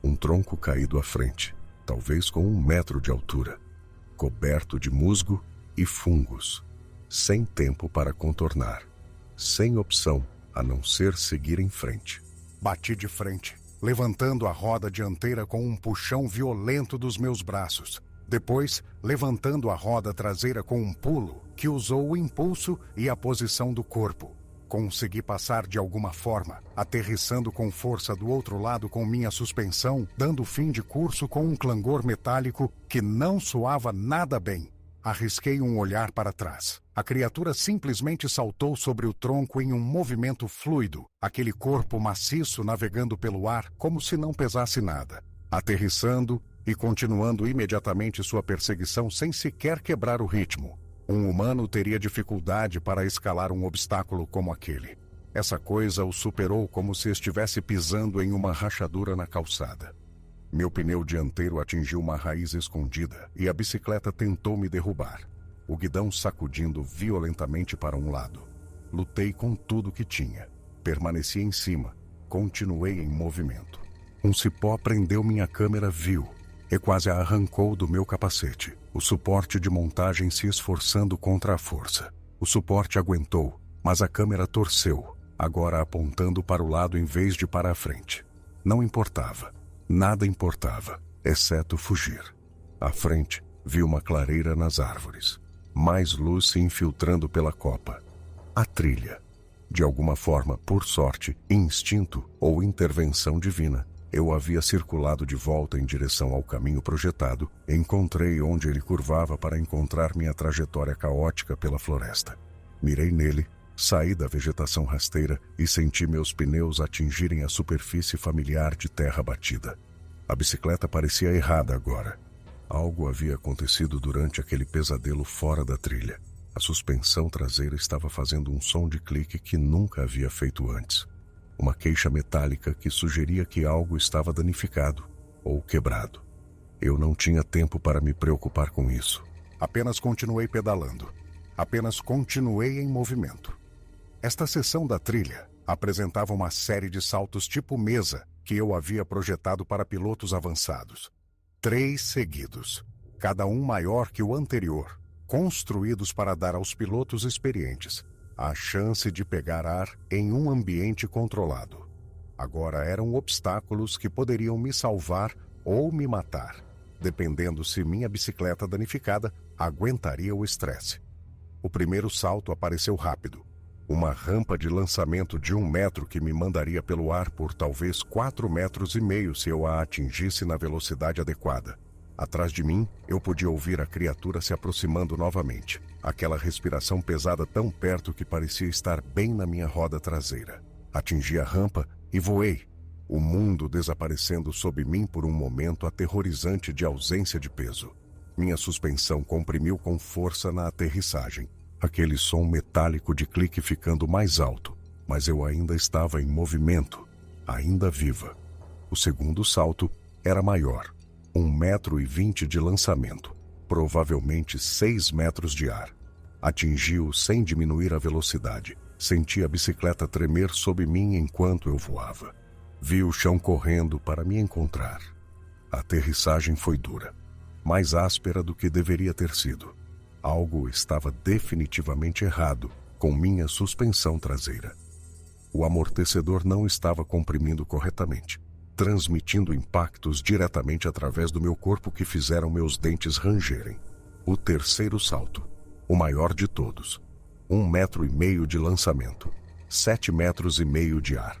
Speaker 1: Um tronco caído à frente, talvez com 1 metro de altura, coberto de musgo e fungos, sem tempo para contornar, sem opção a não ser seguir em frente. Bati de frente, levantando a roda dianteira com um puxão violento dos meus braços. Depois, levantando a roda traseira com um pulo que usou o impulso e a posição do corpo. Consegui passar de alguma forma, aterrissando com força do outro lado com minha suspensão, dando fim de curso com um clangor metálico que não soava nada bem. Arrisquei um olhar para trás. A criatura simplesmente saltou sobre o tronco em um movimento fluido, aquele corpo maciço navegando pelo ar como se não pesasse nada, aterrissando e continuando imediatamente sua perseguição sem sequer quebrar o ritmo. Um humano teria dificuldade para escalar um obstáculo como aquele. Essa coisa o superou como se estivesse pisando em uma rachadura na calçada. Meu pneu dianteiro atingiu uma raiz escondida e a bicicleta tentou me derrubar, o guidão sacudindo violentamente para um lado. Lutei com tudo que tinha. Permaneci em cima. Continuei em movimento. Um cipó prendeu minha câmera vil e quase a arrancou do meu capacete. O suporte de montagem se esforçando contra a força. O suporte aguentou, mas a câmera torceu, agora apontando para o lado em vez de para a frente. Não importava. Nada importava, exceto fugir. À frente, vi uma clareira nas árvores. Mais luz se infiltrando pela copa. A trilha. De alguma forma, por sorte, instinto ou intervenção divina, eu havia circulado de volta em direção ao caminho projetado, encontrei onde ele curvava para encontrar minha trajetória caótica pela floresta. Mirei nele, saí da vegetação rasteira e senti meus pneus atingirem a superfície familiar de terra batida. A bicicleta parecia errada agora. Algo havia acontecido durante aquele pesadelo fora da trilha. A suspensão traseira estava fazendo um som de clique que nunca havia feito antes. Uma queixa metálica que sugeria que algo estava danificado ou quebrado. Eu não tinha tempo para me preocupar com isso. Apenas continuei pedalando. Apenas continuei em movimento. Esta seção da trilha apresentava uma série de saltos tipo mesa que eu havia projetado para pilotos avançados. 3 seguidos, cada um maior que o anterior, construídos para dar aos pilotos experientes a chance de pegar ar em um ambiente controlado. Agora eram obstáculos que poderiam me salvar ou me matar, dependendo se minha bicicleta danificada aguentaria o estresse. O primeiro salto apareceu rápido. Uma rampa de lançamento de 1 metro que me mandaria pelo ar por talvez 4,5 metros se eu a atingisse na velocidade adequada. Atrás de mim, eu podia ouvir a criatura se aproximando novamente. Aquela respiração pesada tão perto que parecia estar bem na minha roda traseira. Atingi a rampa e voei. O mundo desaparecendo sob mim por um momento aterrorizante de ausência de peso. Minha suspensão comprimiu com força na aterrissagem. Aquele som metálico de clique ficando mais alto. Mas eu ainda estava em movimento, ainda viva. O segundo salto era maior. 1,20 metro de lançamento, provavelmente 6 metros de ar. Atingi-o sem diminuir a velocidade. Senti a bicicleta tremer sob mim enquanto eu voava. Vi o chão correndo para me encontrar. A aterrissagem foi dura, mais áspera do que deveria ter sido. Algo estava definitivamente errado com minha suspensão traseira. O amortecedor não estava comprimindo corretamente, transmitindo impactos diretamente através do meu corpo que fizeram meus dentes rangerem. O terceiro salto, o maior de todos. 1,5 metro de lançamento, 7,5 metros de ar.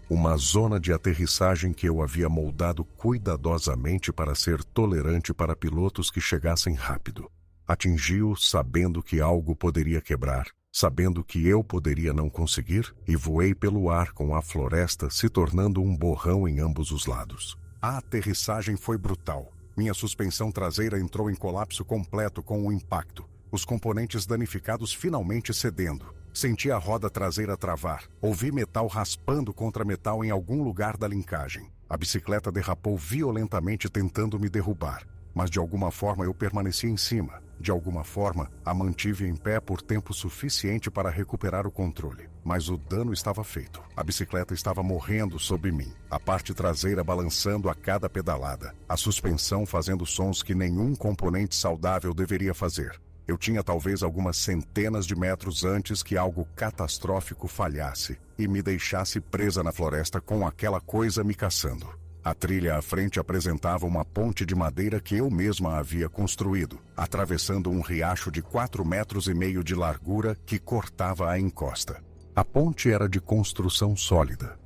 Speaker 1: Uma zona de aterrissagem que eu havia moldado cuidadosamente para ser tolerante para pilotos que chegassem rápido. Atingi-o sabendo que algo poderia quebrar, sabendo que eu poderia não conseguir, e voei pelo ar com a floresta se tornando um borrão em ambos os lados. A aterrissagem foi brutal. Minha suspensão traseira entrou em colapso completo com o impacto. Os componentes danificados finalmente cedendo. Senti a roda traseira travar. Ouvi metal raspando contra metal em algum lugar da linkagem. A bicicleta derrapou violentamente tentando me derrubar. Mas de alguma forma eu permaneci em cima. De alguma forma, a mantive em pé por tempo suficiente para recuperar o controle. Mas o dano estava feito. A bicicleta estava morrendo sob mim. A parte traseira balançando a cada pedalada. A suspensão fazendo sons que nenhum componente saudável deveria fazer. Eu tinha talvez algumas centenas de metros antes que algo catastrófico falhasse e me deixasse presa na floresta com aquela coisa me caçando. A trilha à frente apresentava uma ponte de madeira que eu mesma havia construído, atravessando um riacho de 4,5 metros de largura que cortava a encosta. A ponte era de construção sólida,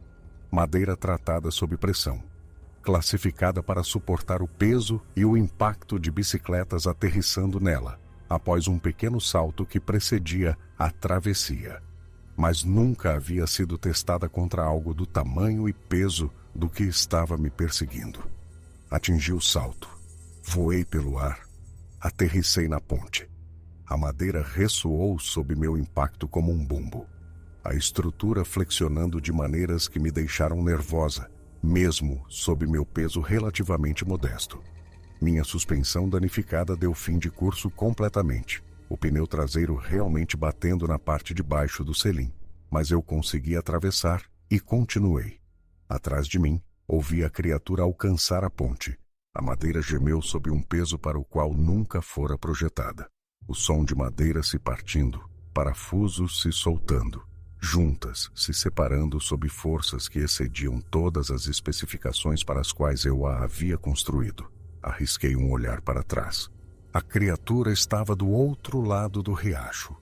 Speaker 1: madeira tratada sob pressão, classificada para suportar o peso e o impacto de bicicletas aterrissando nela, após um pequeno salto que precedia a travessia. Mas nunca havia sido testada contra algo do tamanho e peso do que estava me perseguindo. Atingi o salto, voei pelo ar, aterrissei na ponte. A madeira ressoou sob meu impacto como um bumbo, a estrutura flexionando de maneiras que me deixaram nervosa, mesmo sob meu peso relativamente modesto. Minha suspensão danificada deu fim de curso completamente, o pneu traseiro realmente batendo na parte de baixo do selim, mas eu consegui atravessar e continuei. Atrás de mim, Ouvi a criatura alcançar a ponte. A madeira gemeu sob um peso para o qual nunca fora projetada. O som de madeira se partindo, parafusos se soltando, juntas se separando sob forças que excediam todas as especificações para as quais eu a havia construído. Arrisquei um olhar para trás. A criatura estava do outro lado do riacho.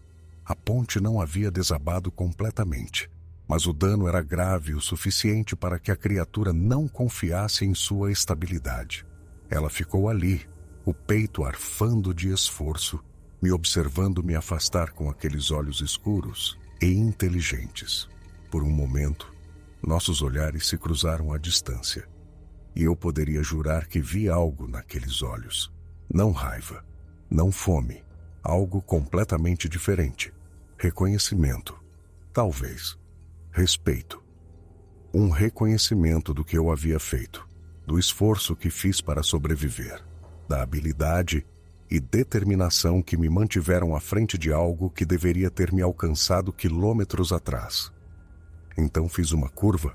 Speaker 1: A ponte não havia desabado completamente, mas o dano era grave o suficiente para que a criatura não confiasse em sua estabilidade. Ela ficou ali, o peito arfando de esforço, me observando me afastar com aqueles olhos escuros e inteligentes. Por um momento, nossos olhares se cruzaram à distância, e eu poderia jurar que vi algo naqueles olhos. Não raiva, não fome, algo completamente diferente. Reconhecimento, talvez. Respeito. Um reconhecimento do que eu havia feito, do esforço que fiz para sobreviver, da habilidade e determinação que me mantiveram à frente de algo que deveria ter me alcançado quilômetros atrás. Então fiz uma curva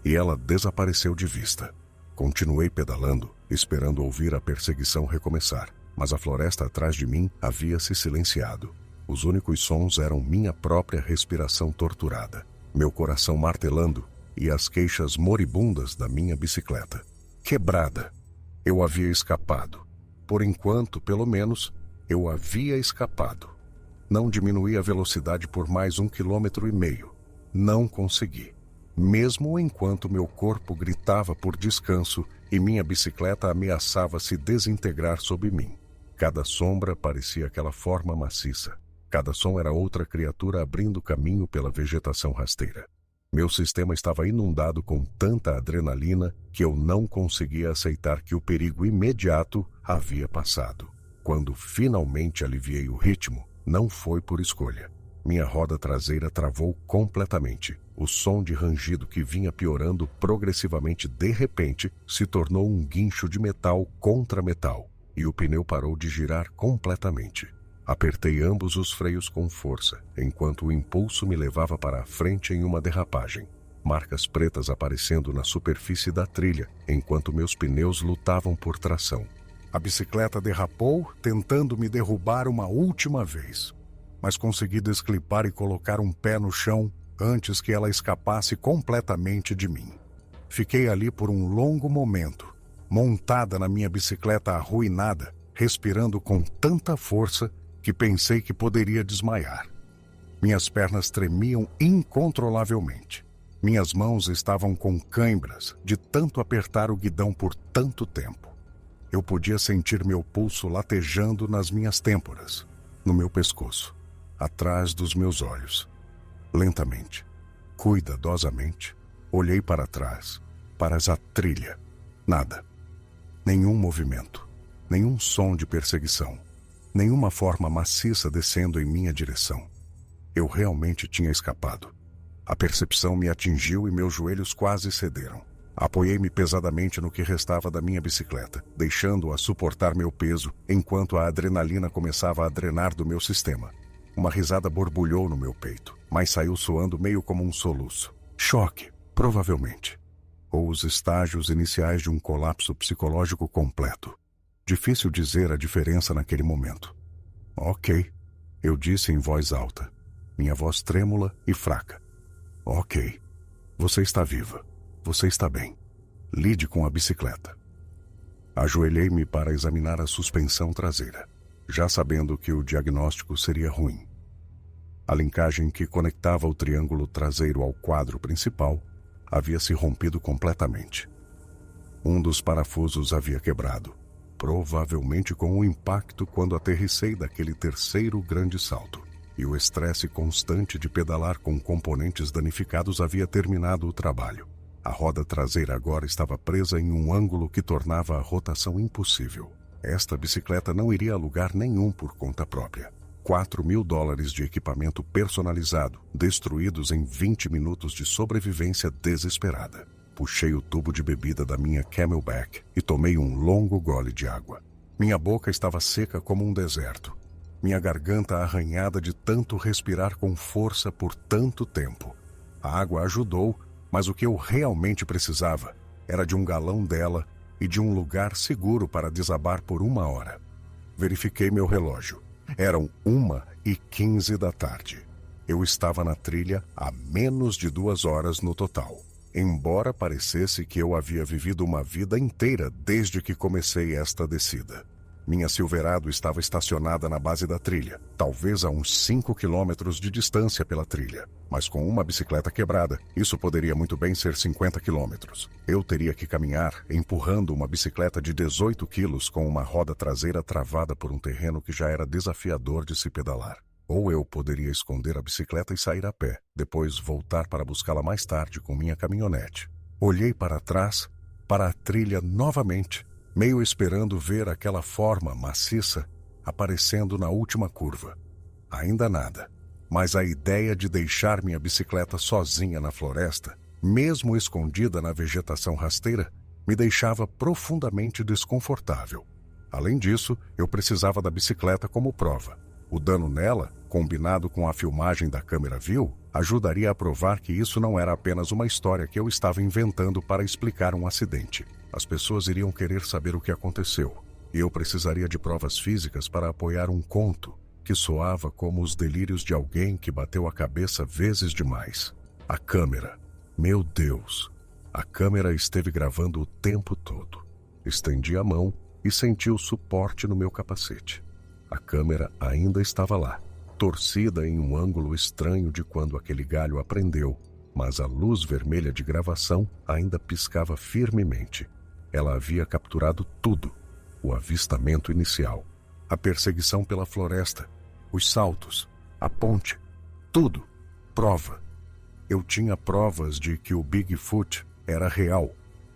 Speaker 1: e ela desapareceu de vista. Continuei pedalando, esperando ouvir a perseguição recomeçar, mas a floresta atrás de mim havia se silenciado. Os únicos sons eram minha própria respiração torturada, meu coração martelando e as queixas moribundas da minha bicicleta. Quebrada. Eu havia escapado. Por enquanto, pelo menos, eu havia escapado. Não diminuí a velocidade por mais 1,5 km. Não consegui. Mesmo enquanto meu corpo gritava por descanso e minha bicicleta ameaçava se desintegrar sob mim. Cada sombra parecia aquela forma maciça. Cada som era outra criatura abrindo caminho pela vegetação rasteira. Meu sistema estava inundado com tanta adrenalina que eu não conseguia aceitar que o perigo imediato havia passado. Quando finalmente aliviei o ritmo, não foi por escolha. Minha roda traseira travou completamente. O som de rangido que vinha piorando progressivamente de repente se tornou um guincho de metal contra metal, e o pneu parou de girar completamente. Apertei ambos os freios com força, enquanto o impulso me levava para a frente em uma derrapagem. Marcas pretas aparecendo na superfície da trilha, enquanto meus pneus lutavam por tração. A bicicleta derrapou, tentando me derrubar uma última vez, mas consegui desclipar e colocar um pé no chão antes que ela escapasse completamente de mim. Fiquei ali por um longo momento, montada na minha bicicleta arruinada, respirando com tanta força que pensei que poderia desmaiar. Minhas pernas tremiam incontrolavelmente. Minhas mãos estavam com cãibras de tanto apertar o guidão por tanto tempo. Eu podia sentir meu pulso latejando nas minhas têmporas, no meu pescoço, atrás dos meus olhos. Lentamente, cuidadosamente, olhei para trás, para a trilha. Nada. Nenhum movimento, nenhum som de perseguição, nenhuma forma maciça descendo em minha direção. Eu realmente tinha escapado. A percepção me atingiu e meus joelhos quase cederam. Apoiei-me pesadamente no que restava da minha bicicleta, deixando-a suportar meu peso enquanto a adrenalina começava a drenar do meu sistema. Uma risada borbulhou no meu peito, mas saiu soando meio como um soluço. Choque, provavelmente. Ou os estágios iniciais de um colapso psicológico completo. Difícil dizer a diferença naquele momento. Ok, eu disse em voz alta, minha voz trêmula e fraca. Ok, você está viva. Você está bem. Lide com a bicicleta. Ajoelhei-me para examinar a suspensão traseira, já sabendo que o diagnóstico seria ruim. A linkagem que conectava o triângulo traseiro ao quadro principal havia se rompido completamente. Um dos parafusos havia quebrado, provavelmente com o impacto quando aterrissei daquele terceiro grande salto, e o estresse constante de pedalar com componentes danificados havia terminado o trabalho. A roda traseira agora estava presa em um ângulo que tornava a rotação impossível. Esta bicicleta não iria a lugar nenhum por conta própria. $4.000 de equipamento personalizado, destruídos em 20 minutos de sobrevivência desesperada. Puxei o tubo de bebida da minha Camelback e tomei um longo gole de água. Minha boca estava seca como um deserto. Minha garganta arranhada de tanto respirar com força por tanto tempo. A água ajudou, mas o que eu realmente precisava Era de um galão dela e de um lugar seguro para desabar por 1 hora. Verifiquei meu relógio. Eram 1h15 da tarde. Eu estava na trilha há menos de 2 horas no total. Embora parecesse que eu havia vivido uma vida inteira desde que comecei esta descida. Minha Silverado estava estacionada na base da trilha, talvez a uns 5 quilômetros de distância pela trilha. Mas com uma bicicleta quebrada, isso poderia muito bem ser 50 quilômetros. Eu teria que caminhar empurrando uma bicicleta de 18 quilos com uma roda traseira travada por um terreno que já era desafiador de se pedalar. Ou eu poderia esconder a bicicleta e sair a pé, depois voltar para buscá-la mais tarde com minha caminhonete. Olhei para trás, para a trilha novamente, meio esperando ver aquela forma maciça aparecendo na última curva. Ainda nada, mas a ideia de deixar minha bicicleta sozinha na floresta, mesmo escondida na vegetação rasteira, me deixava profundamente desconfortável. Além disso, eu precisava da bicicleta como prova. O dano nela, combinado com a filmagem da câmera-view, ajudaria a provar que isso não era apenas uma história que eu estava inventando para explicar um acidente. As pessoas iriam querer saber o que aconteceu, e eu precisaria de provas físicas para apoiar um conto que soava como os delírios de alguém que bateu a cabeça vezes demais. A câmera. Meu Deus! A câmera esteve gravando o tempo todo. Estendi a mão e senti o suporte no meu capacete. A câmera ainda estava lá, torcida em um ângulo estranho de quando aquele galho aprendeu, mas a luz vermelha de gravação ainda piscava firmemente. Ela havia capturado tudo: o avistamento inicial, a perseguição pela floresta, os saltos, a ponte, tudo. Prova. Eu tinha provas de que o Bigfoot era real.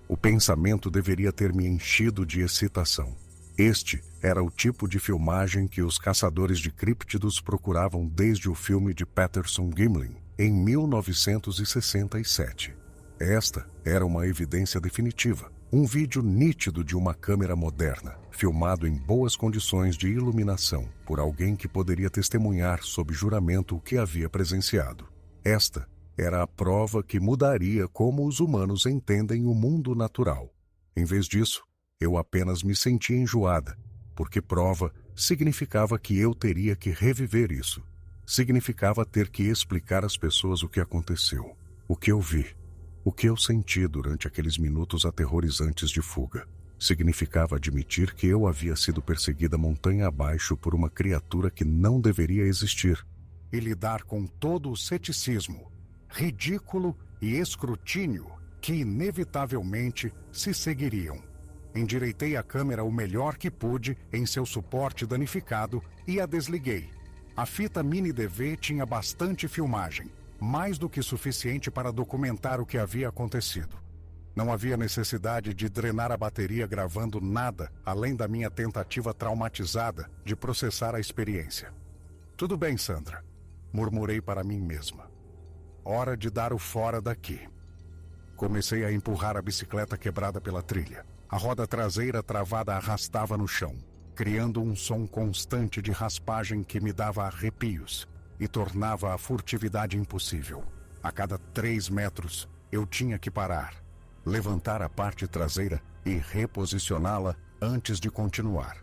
Speaker 1: O pensamento deveria ter me enchido de excitação. Este era o tipo de filmagem que os caçadores de críptidos procuravam desde o filme de Patterson-Gimlin, em 1967. Esta era uma evidência definitiva, um vídeo nítido de uma câmera moderna, filmado em boas condições de iluminação por alguém que poderia testemunhar sob juramento o que havia presenciado. Esta era a prova que mudaria como os humanos entendem o mundo natural. Em vez disso, eu apenas me sentia enjoada, porque prova significava que eu teria que reviver isso. Significava ter que explicar às pessoas o que aconteceu, o que eu vi, o que eu senti durante aqueles minutos aterrorizantes de fuga. Significava admitir que eu havia sido perseguida montanha abaixo por uma criatura que não deveria existir. E lidar com todo o ceticismo, ridículo e escrutínio que inevitavelmente se seguiriam. Endireitei a câmera o melhor que pude em seu suporte danificado e a desliguei. A fita mini DV tinha bastante filmagem, mais do que suficiente para documentar o que havia acontecido. Não havia necessidade de drenar a bateria gravando nada além da minha tentativa traumatizada de processar a experiência. Tudo bem, Sandra, murmurei para mim mesma. Hora de dar o fora daqui. Comecei a empurrar a bicicleta quebrada pela trilha. A roda traseira travada arrastava no chão, criando um som constante de raspagem que me dava arrepios e tornava a furtividade impossível. A cada 3 metros, eu tinha que parar, levantar a parte traseira e reposicioná-la antes de continuar.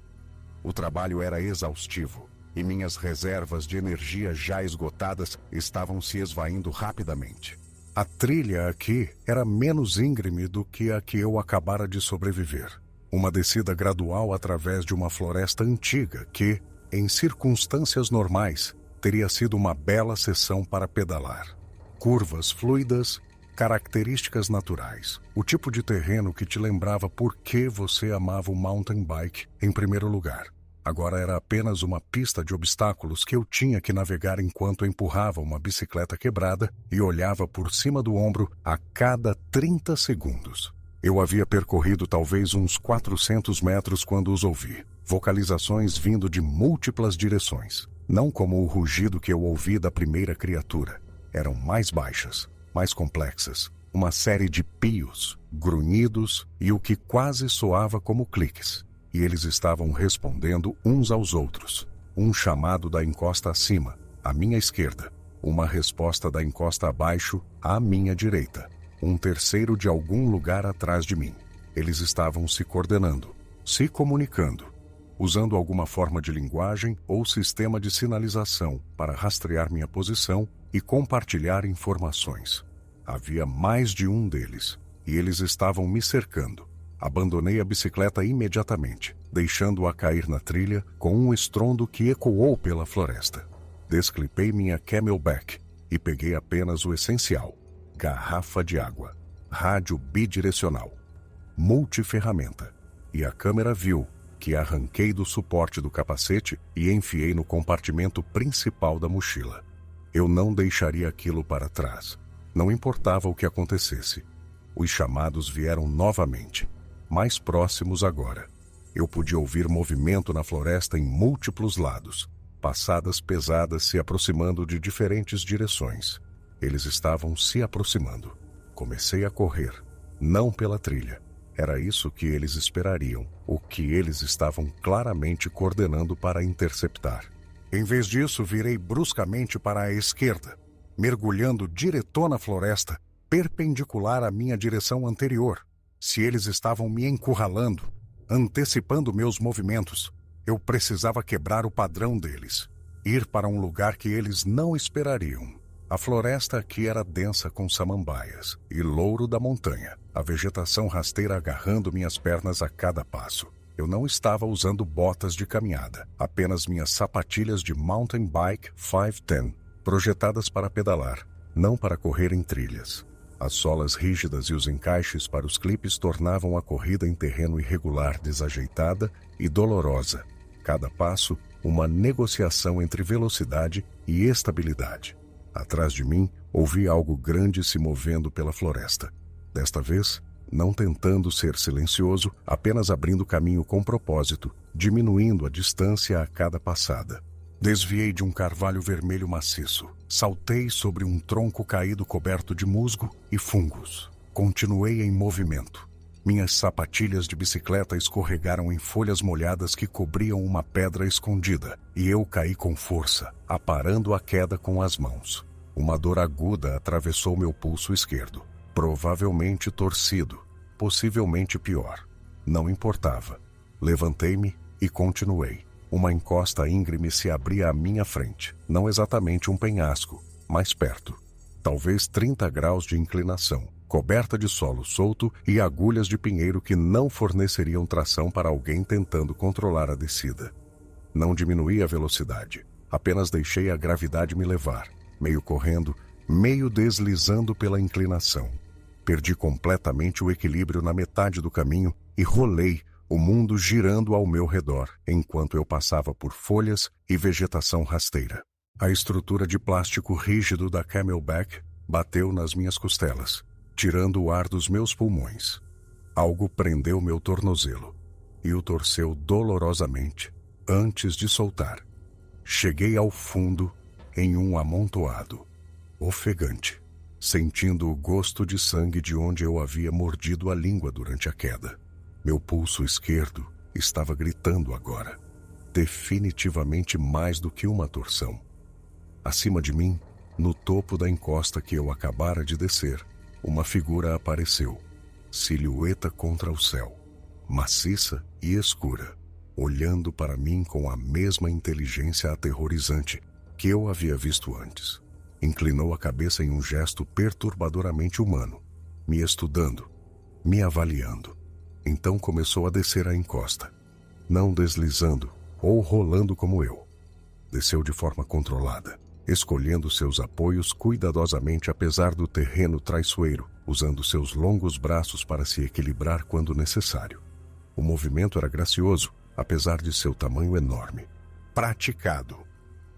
Speaker 1: O trabalho era exaustivo e minhas reservas de energia já esgotadas estavam se esvaindo rapidamente. A trilha aqui era menos íngreme do que a que eu acabara de sobreviver. Uma descida gradual através de uma floresta antiga que, em circunstâncias normais, teria sido uma bela sessão para pedalar. Curvas fluidas, características naturais, o tipo de terreno que te lembrava por que você amava o mountain bike em primeiro lugar. Agora era apenas uma pista de obstáculos que eu tinha que navegar enquanto empurrava uma bicicleta quebrada e olhava por cima do ombro a cada 30 segundos. Eu havia percorrido talvez uns 400 metros quando os ouvi. Vocalizações vindo de múltiplas direções. Não como o rugido que eu ouvi da primeira criatura. Eram mais baixas, mais complexas. Uma série de pios, grunhidos e o que quase soava como cliques. E eles estavam respondendo uns aos outros. Um chamado da encosta acima, à minha esquerda. Uma resposta da encosta abaixo, à minha direita. um terceiro de algum lugar atrás de mim. Eles estavam se coordenando, se comunicando, usando alguma forma de linguagem ou sistema de sinalização para rastrear minha posição e compartilhar informações. Havia mais de um deles, e eles estavam me cercando. Abandonei a bicicleta imediatamente, deixando-a cair na trilha com um estrondo que ecoou pela floresta. Desclipei minha Camelback e peguei apenas o essencial: garrafa de água, rádio bidirecional, multiferramenta, e a câmera viu que arranquei do suporte do capacete e enfiei no compartimento principal da mochila. Eu não deixaria aquilo para trás. Não importava o que acontecesse. Os chamados vieram novamente, mais próximos agora. Eu podia ouvir movimento na floresta em múltiplos lados, passadas pesadas se aproximando de diferentes direções. Eles estavam se aproximando. Comecei a correr, não pela trilha. Era isso que eles esperariam, o que eles estavam claramente coordenando para interceptar. Em vez disso, virei bruscamente para a esquerda, mergulhando direto na floresta, perpendicular à minha direção anterior. Se eles estavam me encurralando, antecipando meus movimentos, eu precisava quebrar o padrão deles, ir para um lugar que eles não esperariam. A floresta aqui era densa com samambaias e louro da montanha, a vegetação rasteira agarrando minhas pernas a cada passo. Eu não estava usando botas de caminhada, apenas minhas sapatilhas de mountain bike 510, projetadas para pedalar, não para correr em trilhas. As solas rígidas e os encaixes para os clipes tornavam a corrida em terreno irregular, desajeitada e dolorosa. Cada passo, uma negociação entre velocidade e estabilidade. Atrás de mim, ouvi algo grande se movendo pela floresta. Desta vez, não tentando ser silencioso, apenas abrindo caminho com propósito, diminuindo a distância a cada passada. Desviei de um carvalho vermelho maciço. Saltei sobre um tronco caído coberto de musgo e fungos. Continuei em movimento. Minhas sapatilhas de bicicleta escorregaram em folhas molhadas que cobriam uma pedra escondida, e eu caí com força, aparando a queda com as mãos. Uma dor aguda atravessou meu pulso esquerdo, provavelmente torcido, possivelmente pior. Não importava. Levantei-me e continuei. Uma encosta íngreme se abria à minha frente, não exatamente um penhasco, mais perto. Talvez 30 graus de inclinação, coberta de solo solto e agulhas de pinheiro que não forneceriam tração para alguém tentando controlar a descida. Não diminuí a velocidade, apenas deixei a gravidade me levar, meio correndo, meio deslizando pela inclinação. Perdi completamente o equilíbrio na metade do caminho e rolei, o mundo girando ao meu redor, enquanto eu passava por folhas e vegetação rasteira. A estrutura de plástico rígido da Camelback bateu nas minhas costelas, tirando o ar dos meus pulmões. Algo prendeu meu tornozelo e o torceu dolorosamente antes de soltar. Cheguei ao fundo em um amontoado, ofegante, sentindo o gosto de sangue de onde eu havia mordido a língua durante a queda. Meu pulso esquerdo estava gritando agora, definitivamente mais do que uma torção. Acima de mim, no topo da encosta que eu acabara de descer, uma figura apareceu, silhueta contra o céu, maciça e escura, olhando para mim com a mesma inteligência aterrorizante que eu havia visto antes. Inclinou a cabeça em um gesto perturbadoramente humano, me estudando, me avaliando. Então começou a descer a encosta, não deslizando ou rolando como eu. Desceu de forma controlada, escolhendo seus apoios cuidadosamente apesar do terreno traiçoeiro, usando seus longos braços para se equilibrar quando necessário. O movimento era gracioso, apesar de seu tamanho enorme. Praticado.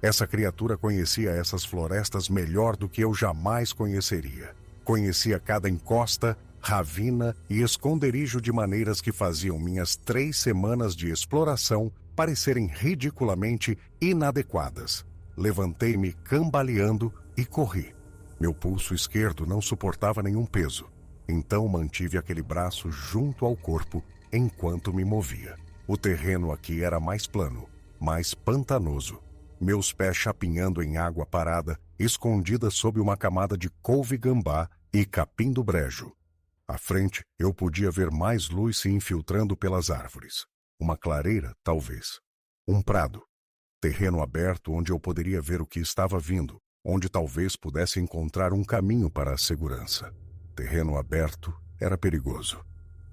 Speaker 1: Essa criatura conhecia essas florestas melhor do que eu jamais conheceria. Conhecia cada encosta, ravina e esconderijo de maneiras que faziam minhas 3 semanas de exploração parecerem ridiculamente inadequadas. Levantei-me cambaleando e corri. Meu pulso esquerdo não suportava nenhum peso, então mantive aquele braço junto ao corpo enquanto me movia. O terreno aqui era mais plano, mais pantanoso. meus pés chapinhando em água parada, escondida sob uma camada de couve-gambá e capim do brejo. À frente, eu podia ver mais luz se infiltrando pelas árvores. Uma clareira, talvez. Um prado. Terreno aberto onde eu poderia ver o que estava vindo, onde talvez pudesse encontrar um caminho para a segurança. Terreno aberto era perigoso.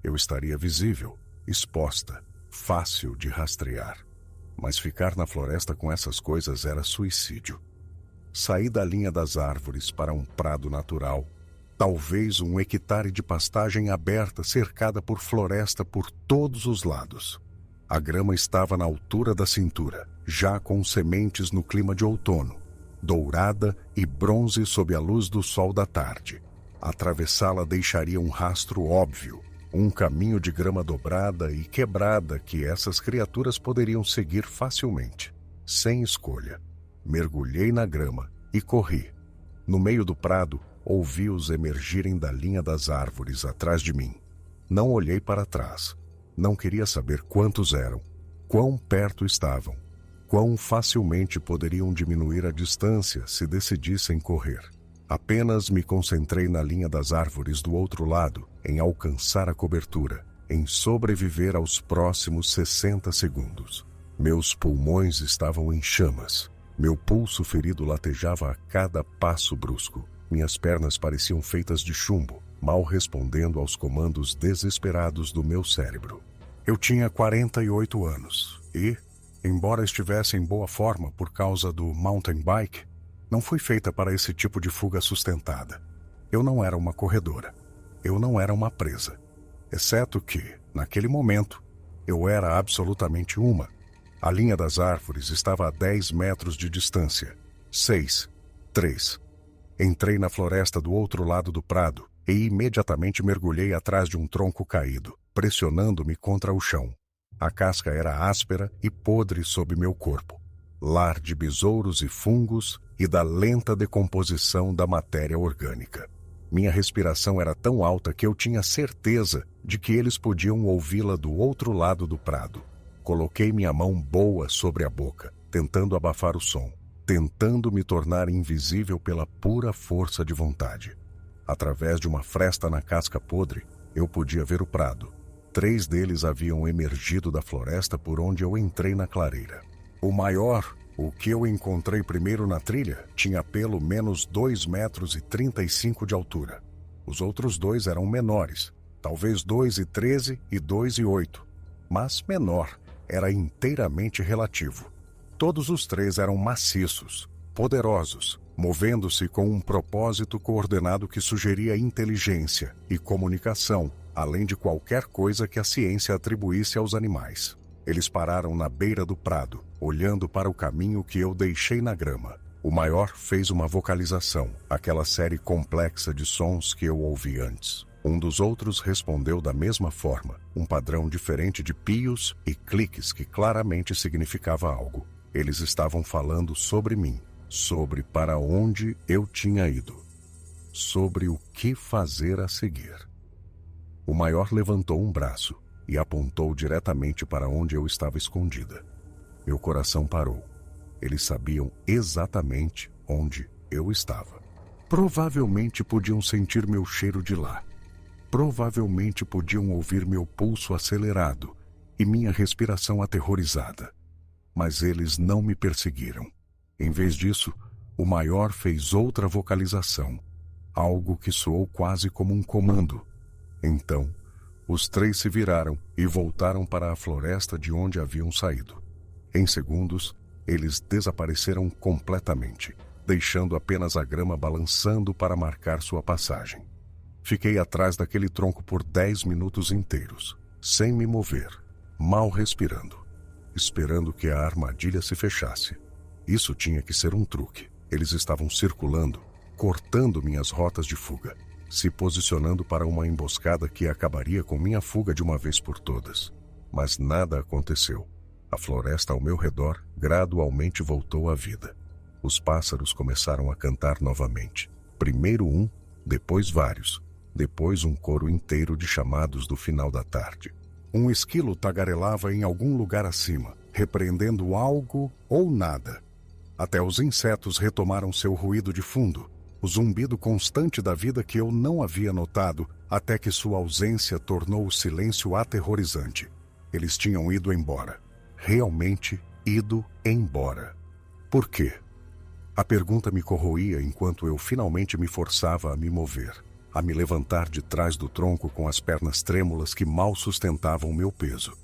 Speaker 1: Eu estaria visível, exposta, fácil de rastrear. Mas ficar na floresta com essas coisas era suicídio. Saí da linha das árvores para um prado natural, talvez um hectare de pastagem aberta cercada por floresta por todos os lados. A grama estava na altura da cintura, já com sementes no clima de outono, dourada e bronze sob a luz do sol da tarde. Atravessá-la deixaria um rastro óbvio, um caminho de grama dobrada e quebrada que essas criaturas poderiam seguir facilmente, sem escolha. Mergulhei na grama e corri. No meio do prado, ouvi-os emergirem da linha das árvores atrás de mim. Não olhei para trás. Não queria saber quantos eram, quão perto estavam, quão facilmente poderiam diminuir a distância se decidissem correr. Apenas me concentrei na linha das árvores do outro lado, em alcançar a cobertura, em sobreviver aos próximos 60 segundos. Meus pulmões estavam em chamas. Meu pulso ferido latejava a cada passo brusco. Minhas pernas pareciam feitas de chumbo, mal respondendo aos comandos desesperados do meu cérebro. Eu tinha 48 anos e, embora estivesse em boa forma por causa do mountain bike, não fui feita para esse tipo de fuga sustentada. Eu não era uma corredora. Eu não era uma presa. Exceto que, naquele momento, eu era absolutamente uma. A linha das árvores estava a 10 metros de distância. 6, 3. Entrei na floresta do outro lado do prado e imediatamente mergulhei atrás de um tronco caído, pressionando-me contra o chão. A casca era áspera e podre sob meu corpo. Lar de besouros e fungos e da lenta decomposição da matéria orgânica. Minha respiração era tão alta que eu tinha certeza de que eles podiam ouvi-la do outro lado do prado. Coloquei minha mão boa sobre a boca, tentando abafar o som, tentando me tornar invisível pela pura força de vontade. Através de uma fresta na casca podre, eu podia ver o prado. 3 deles haviam emergido da floresta por onde eu entrei na clareira. O maior, o que eu encontrei primeiro na trilha, tinha pelo menos 2,35 metros de altura. Os outros 2 eram menores, talvez 2,13 e 2,8, mas menor era inteiramente relativo. Todos os 3 eram maciços, poderosos, movendo-se com um propósito coordenado que sugeria inteligência e comunicação, além de qualquer coisa que a ciência atribuísse aos animais. Eles pararam na beira do prado, olhando para o caminho que eu deixei na grama. O maior fez uma vocalização, aquela série complexa de sons que eu ouvi antes. Um dos outros respondeu da mesma forma, um padrão diferente de pios e cliques que claramente significava algo. Eles estavam falando sobre mim, sobre para onde eu tinha ido, sobre o que fazer a seguir. O maior levantou um braço e apontou diretamente para onde eu estava escondida. Meu coração parou. Eles sabiam exatamente onde eu estava. Provavelmente podiam sentir meu cheiro de lá. Provavelmente podiam ouvir meu pulso acelerado e minha respiração aterrorizada. Mas eles não me perseguiram. Em vez disso, o maior fez outra vocalização, algo que soou quase como um comando. Então, os 3 se viraram e voltaram para a floresta de onde haviam saído. Em segundos, eles desapareceram completamente, deixando apenas a grama balançando para marcar sua passagem. Fiquei atrás daquele tronco por 10 minutos inteiros, sem me mover, mal respirando, esperando que a armadilha se fechasse. Isso tinha que ser um truque. Eles estavam circulando, cortando minhas rotas de fuga, se posicionando para uma emboscada que acabaria com minha fuga de uma vez por todas. Mas nada aconteceu. A floresta ao meu redor gradualmente voltou à vida. Os pássaros começaram a cantar novamente. Primeiro um, depois vários, depois um coro inteiro de chamados do final da tarde. Um esquilo tagarelava em algum lugar acima, repreendendo algo ou nada. Até os insetos retomaram seu ruído de fundo, o zumbido constante da vida que eu não havia notado até que sua ausência tornou o silêncio aterrorizante. Eles tinham ido embora. Realmente ido embora. Por quê? A pergunta me corroía enquanto eu finalmente me forçava a me mover, a me levantar de trás do tronco com as pernas trêmulas que mal sustentavam o meu peso.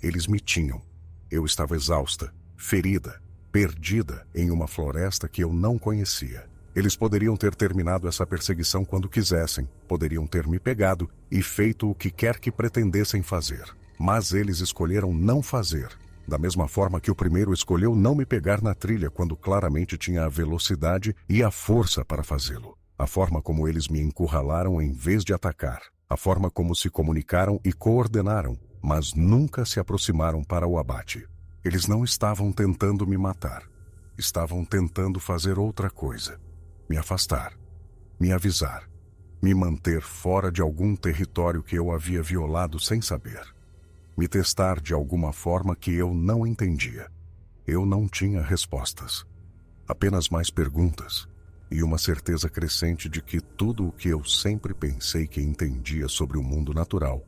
Speaker 1: Eles me tinham. Eu estava exausta, ferida, perdida em uma floresta que eu não conhecia. Eles poderiam ter terminado essa perseguição quando quisessem, poderiam ter me pegado e feito o que quer que pretendessem fazer. Mas eles escolheram não fazer, da mesma forma que o primeiro escolheu não me pegar na trilha quando claramente tinha a velocidade e a força para fazê-lo. A forma como eles me encurralaram em vez de atacar, a forma como se comunicaram e coordenaram, mas nunca se aproximaram para o abate. Eles não estavam tentando me matar, estavam tentando fazer outra coisa. Me afastar, me avisar, me manter fora de algum território que eu havia violado sem saber. Me testar de alguma forma que eu não entendia. Eu não tinha respostas. Apenas mais perguntas e uma certeza crescente de que tudo o que eu sempre pensei que entendia sobre o mundo natural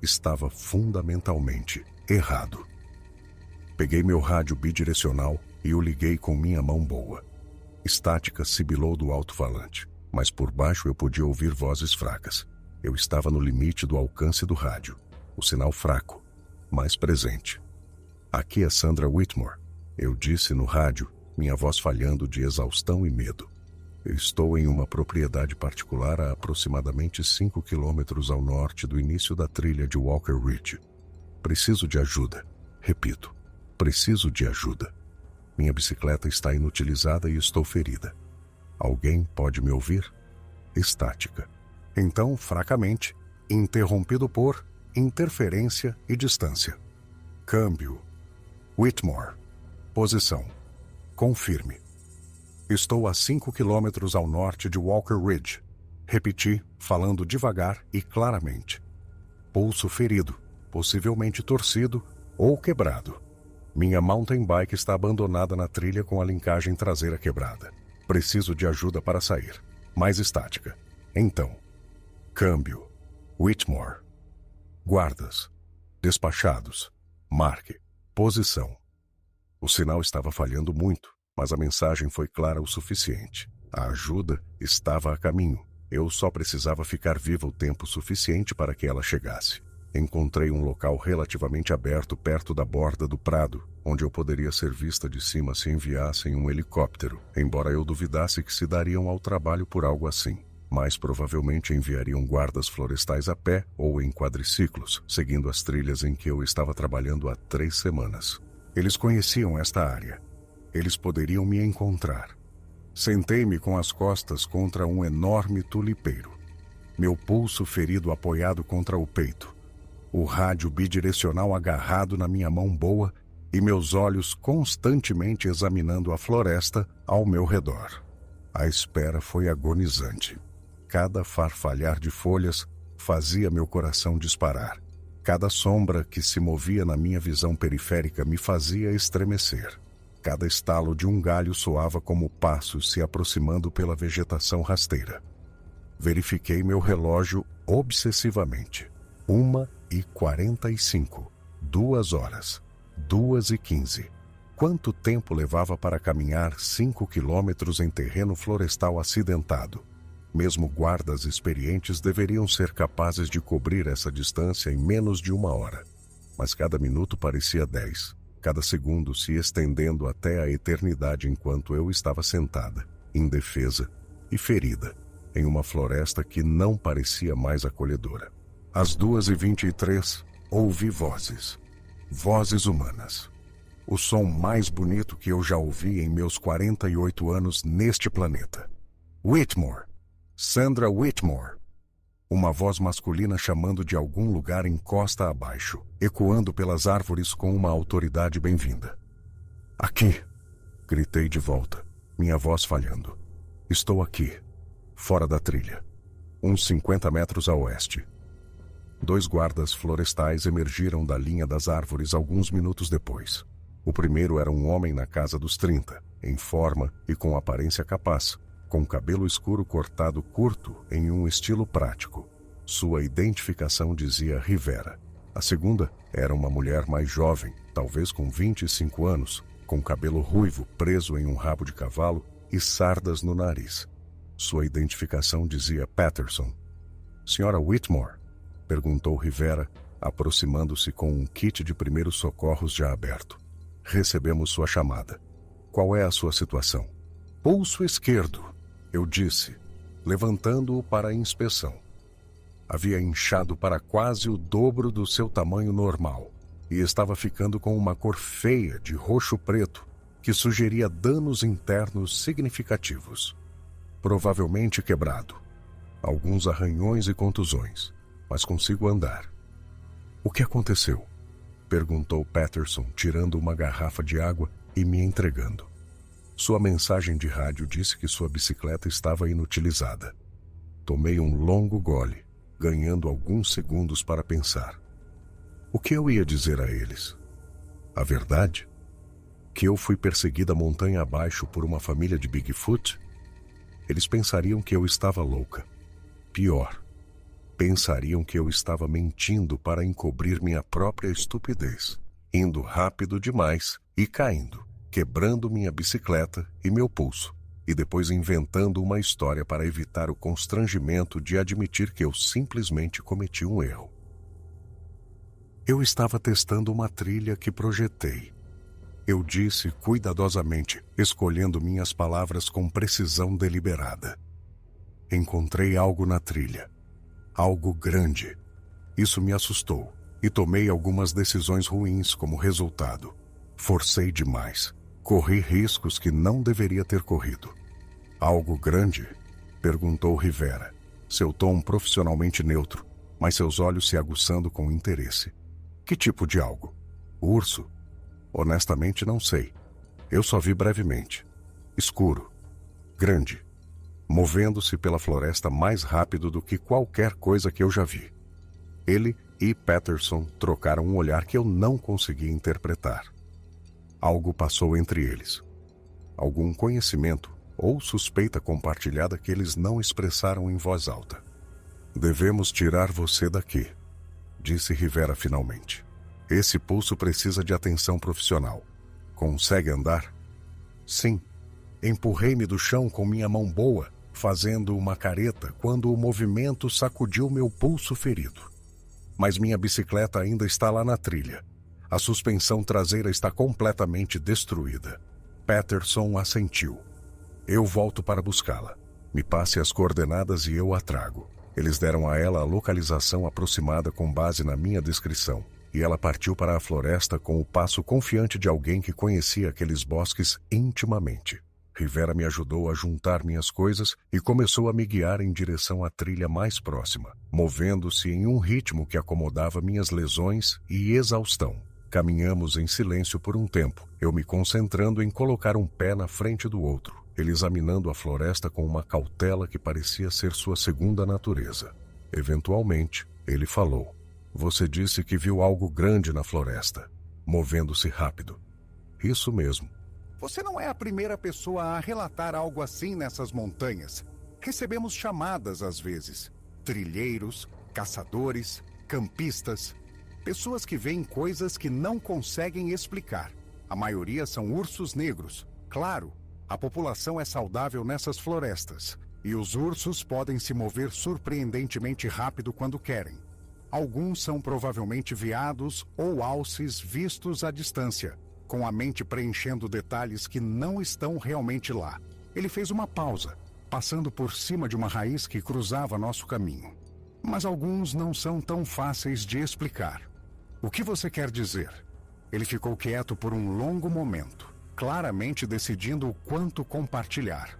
Speaker 1: estava fundamentalmente errado. Peguei meu rádio bidirecional e o liguei com minha mão boa. Estática sibilou do alto-falante, mas por baixo eu podia ouvir vozes fracas. Eu estava no limite do alcance do rádio. O sinal fraco, mas presente. Aqui é Sandra Whitmore, eu disse no rádio, minha voz falhando de exaustão e medo. Eu estou em uma propriedade particular a aproximadamente 5 quilômetros ao norte do início da trilha de Walker Ridge. Preciso de ajuda. Repito, preciso de ajuda. Minha bicicleta está inutilizada e estou ferida. Alguém pode me ouvir? Estática. Então, fracamente, interrompido por interferência e distância. Câmbio. Whitmore. Posição. Confirme. Estou a 5 quilômetros ao norte de Walker Ridge. Repeti, falando devagar e claramente. Pulso ferido, possivelmente torcido ou quebrado. Minha mountain bike está abandonada na trilha com a linkagem traseira quebrada. Preciso de ajuda para sair. Mais estática. Então. Câmbio. Whitmore. Guardas. Despachados. Marque. Posição. O sinal estava falhando muito, mas a mensagem foi clara o suficiente. A ajuda estava a caminho. Eu só precisava ficar viva o tempo suficiente para que ela chegasse. Encontrei um local relativamente aberto perto da borda do prado, onde eu poderia ser vista de cima se enviassem um helicóptero, embora eu duvidasse que se dariam ao trabalho por algo assim. Mas provavelmente enviariam guardas florestais a pé ou em quadriciclos, seguindo as trilhas em que eu estava trabalhando há 3 semanas. Eles conheciam esta área. Eles poderiam me encontrar. Sentei-me com as costas contra um enorme tulipeiro. Meu pulso ferido apoiado contra o peito. O rádio bidirecional agarrado na minha mão boa e meus olhos constantemente examinando a floresta ao meu redor. A espera foi agonizante. Cada farfalhar de folhas fazia meu coração disparar. Cada sombra que se movia na minha visão periférica me fazia estremecer. Cada estalo de um galho soava como passos se aproximando pela vegetação rasteira. Verifiquei meu relógio obsessivamente. 1h45. 2 horas. 2h15. Quanto tempo levava para caminhar 5 quilômetros em terreno florestal acidentado? Mesmo guardas experientes deveriam ser capazes de cobrir essa distância em menos de 1 hora. Mas cada minuto parecia 10. Cada segundo se estendendo até a eternidade enquanto eu estava sentada, indefesa e ferida, em uma floresta que não parecia mais acolhedora. Às 2h23, ouvi vozes. Vozes humanas. O som mais bonito que eu já ouvi em meus 48 anos neste planeta. Whitmore. Sandra Whitmore. Uma voz masculina chamando de algum lugar em costa abaixo, ecoando pelas árvores com uma autoridade bem-vinda. Aqui! Gritei de volta, minha voz falhando. Estou aqui, fora da trilha, uns 50 metros a oeste. 2 guardas florestais emergiram da linha das árvores alguns minutos depois. O primeiro era um homem na casa dos 30, em forma e com aparência capaz, com cabelo escuro cortado curto em um estilo prático. Sua identificação dizia Rivera. A segunda era uma mulher mais jovem, talvez com 25 anos, com cabelo ruivo preso em um rabo de cavalo e sardas no nariz. Sua identificação dizia Patterson. Senhora Whitmore? Perguntou Rivera, aproximando-se com um kit de primeiros socorros já aberto. Recebemos sua chamada. Qual é a sua situação? Pulso esquerdo, eu disse, levantando-o para a inspeção. Havia inchado para quase o dobro do seu tamanho normal e estava ficando com uma cor feia de roxo-preto que sugeria danos internos significativos. Provavelmente quebrado. Alguns arranhões e contusões, mas consigo andar. O que aconteceu? Perguntou Patterson, tirando uma garrafa de água e me entregando. Sua mensagem de rádio disse que sua bicicleta estava inutilizada. Tomei um longo gole, ganhando alguns segundos para pensar. O que eu ia dizer a eles? A verdade? Que eu fui perseguida montanha abaixo por uma família de Bigfoot? Eles pensariam que eu estava louca. Pior, pensariam que eu estava mentindo para encobrir minha própria estupidez, indo rápido demais e caindo, quebrando minha bicicleta e meu pulso, e depois inventando uma história para evitar o constrangimento de admitir que eu simplesmente cometi um erro. Eu estava testando uma trilha que projetei. Eu disse cuidadosamente, escolhendo minhas palavras com precisão deliberada. Encontrei algo na trilha. Algo grande. Isso me assustou e tomei algumas decisões ruins como resultado. Forcei demais. Corri riscos que não deveria ter corrido. Algo grande? Perguntou Rivera, seu tom profissionalmente neutro, mas seus olhos se aguçando com interesse. Que tipo de algo? Urso? Honestamente não sei. Eu só vi brevemente. Escuro. Grande. Movendo-se pela floresta mais rápido do que qualquer coisa que eu já vi. Ele e Patterson trocaram um olhar que eu não conseguia interpretar. Algo passou entre eles. Algum conhecimento ou suspeita compartilhada que eles não expressaram em voz alta. Devemos tirar você daqui, disse Rivera finalmente. Esse pulso precisa de atenção profissional. Consegue andar? Sim. Empurrei-me do chão com minha mão boa, fazendo uma careta quando o movimento sacudiu meu pulso ferido. Mas minha bicicleta ainda está lá na trilha. A suspensão traseira está completamente destruída. Patterson assentiu. Eu volto para buscá-la. Me passe as coordenadas e eu a trago. Eles deram a ela a localização aproximada com base na minha descrição, e ela partiu para a floresta com o passo confiante de alguém que conhecia aqueles bosques intimamente. Rivera me ajudou a juntar minhas coisas e começou a me guiar em direção à trilha mais próxima, movendo-se em um ritmo que acomodava minhas lesões e exaustão. Caminhamos em silêncio por um tempo, eu me concentrando em colocar um pé na frente do outro, ele examinando a floresta com uma cautela que parecia ser sua segunda natureza. Eventualmente, ele falou. Você disse que viu algo grande na floresta, movendo-se rápido. Isso mesmo. Você não é a primeira pessoa a relatar algo assim nessas montanhas. Recebemos chamadas às vezes. Trilheiros, caçadores, campistas. Pessoas que veem coisas que não conseguem explicar. A maioria são ursos negros. Claro, a população é saudável nessas florestas. E os ursos podem se mover surpreendentemente rápido quando querem. Alguns são provavelmente veados ou alces vistos à distância, com a mente preenchendo detalhes que não estão realmente lá. Ele fez uma pausa, passando por cima de uma raiz que cruzava nosso caminho. Mas alguns não são tão fáceis de explicar. O que você quer dizer? Ele ficou quieto por um longo momento, claramente decidindo o quanto compartilhar.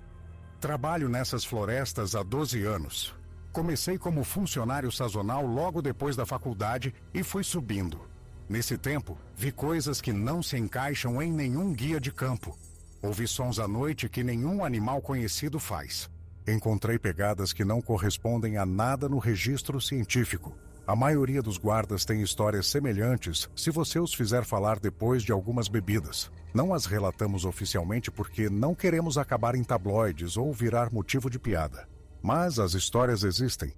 Speaker 1: Trabalho nessas florestas há 12 anos. Comecei como funcionário sazonal logo depois da faculdade e fui subindo. Nesse tempo, vi coisas que não se encaixam em nenhum guia de campo. Ouvi sons à noite que nenhum animal conhecido faz. Encontrei pegadas que não correspondem a nada no registro científico. A maioria dos guardas tem histórias semelhantes se você os fizer falar depois de algumas bebidas. Não as relatamos oficialmente porque não queremos acabar em tabloides ou virar motivo de piada. Mas as histórias existem.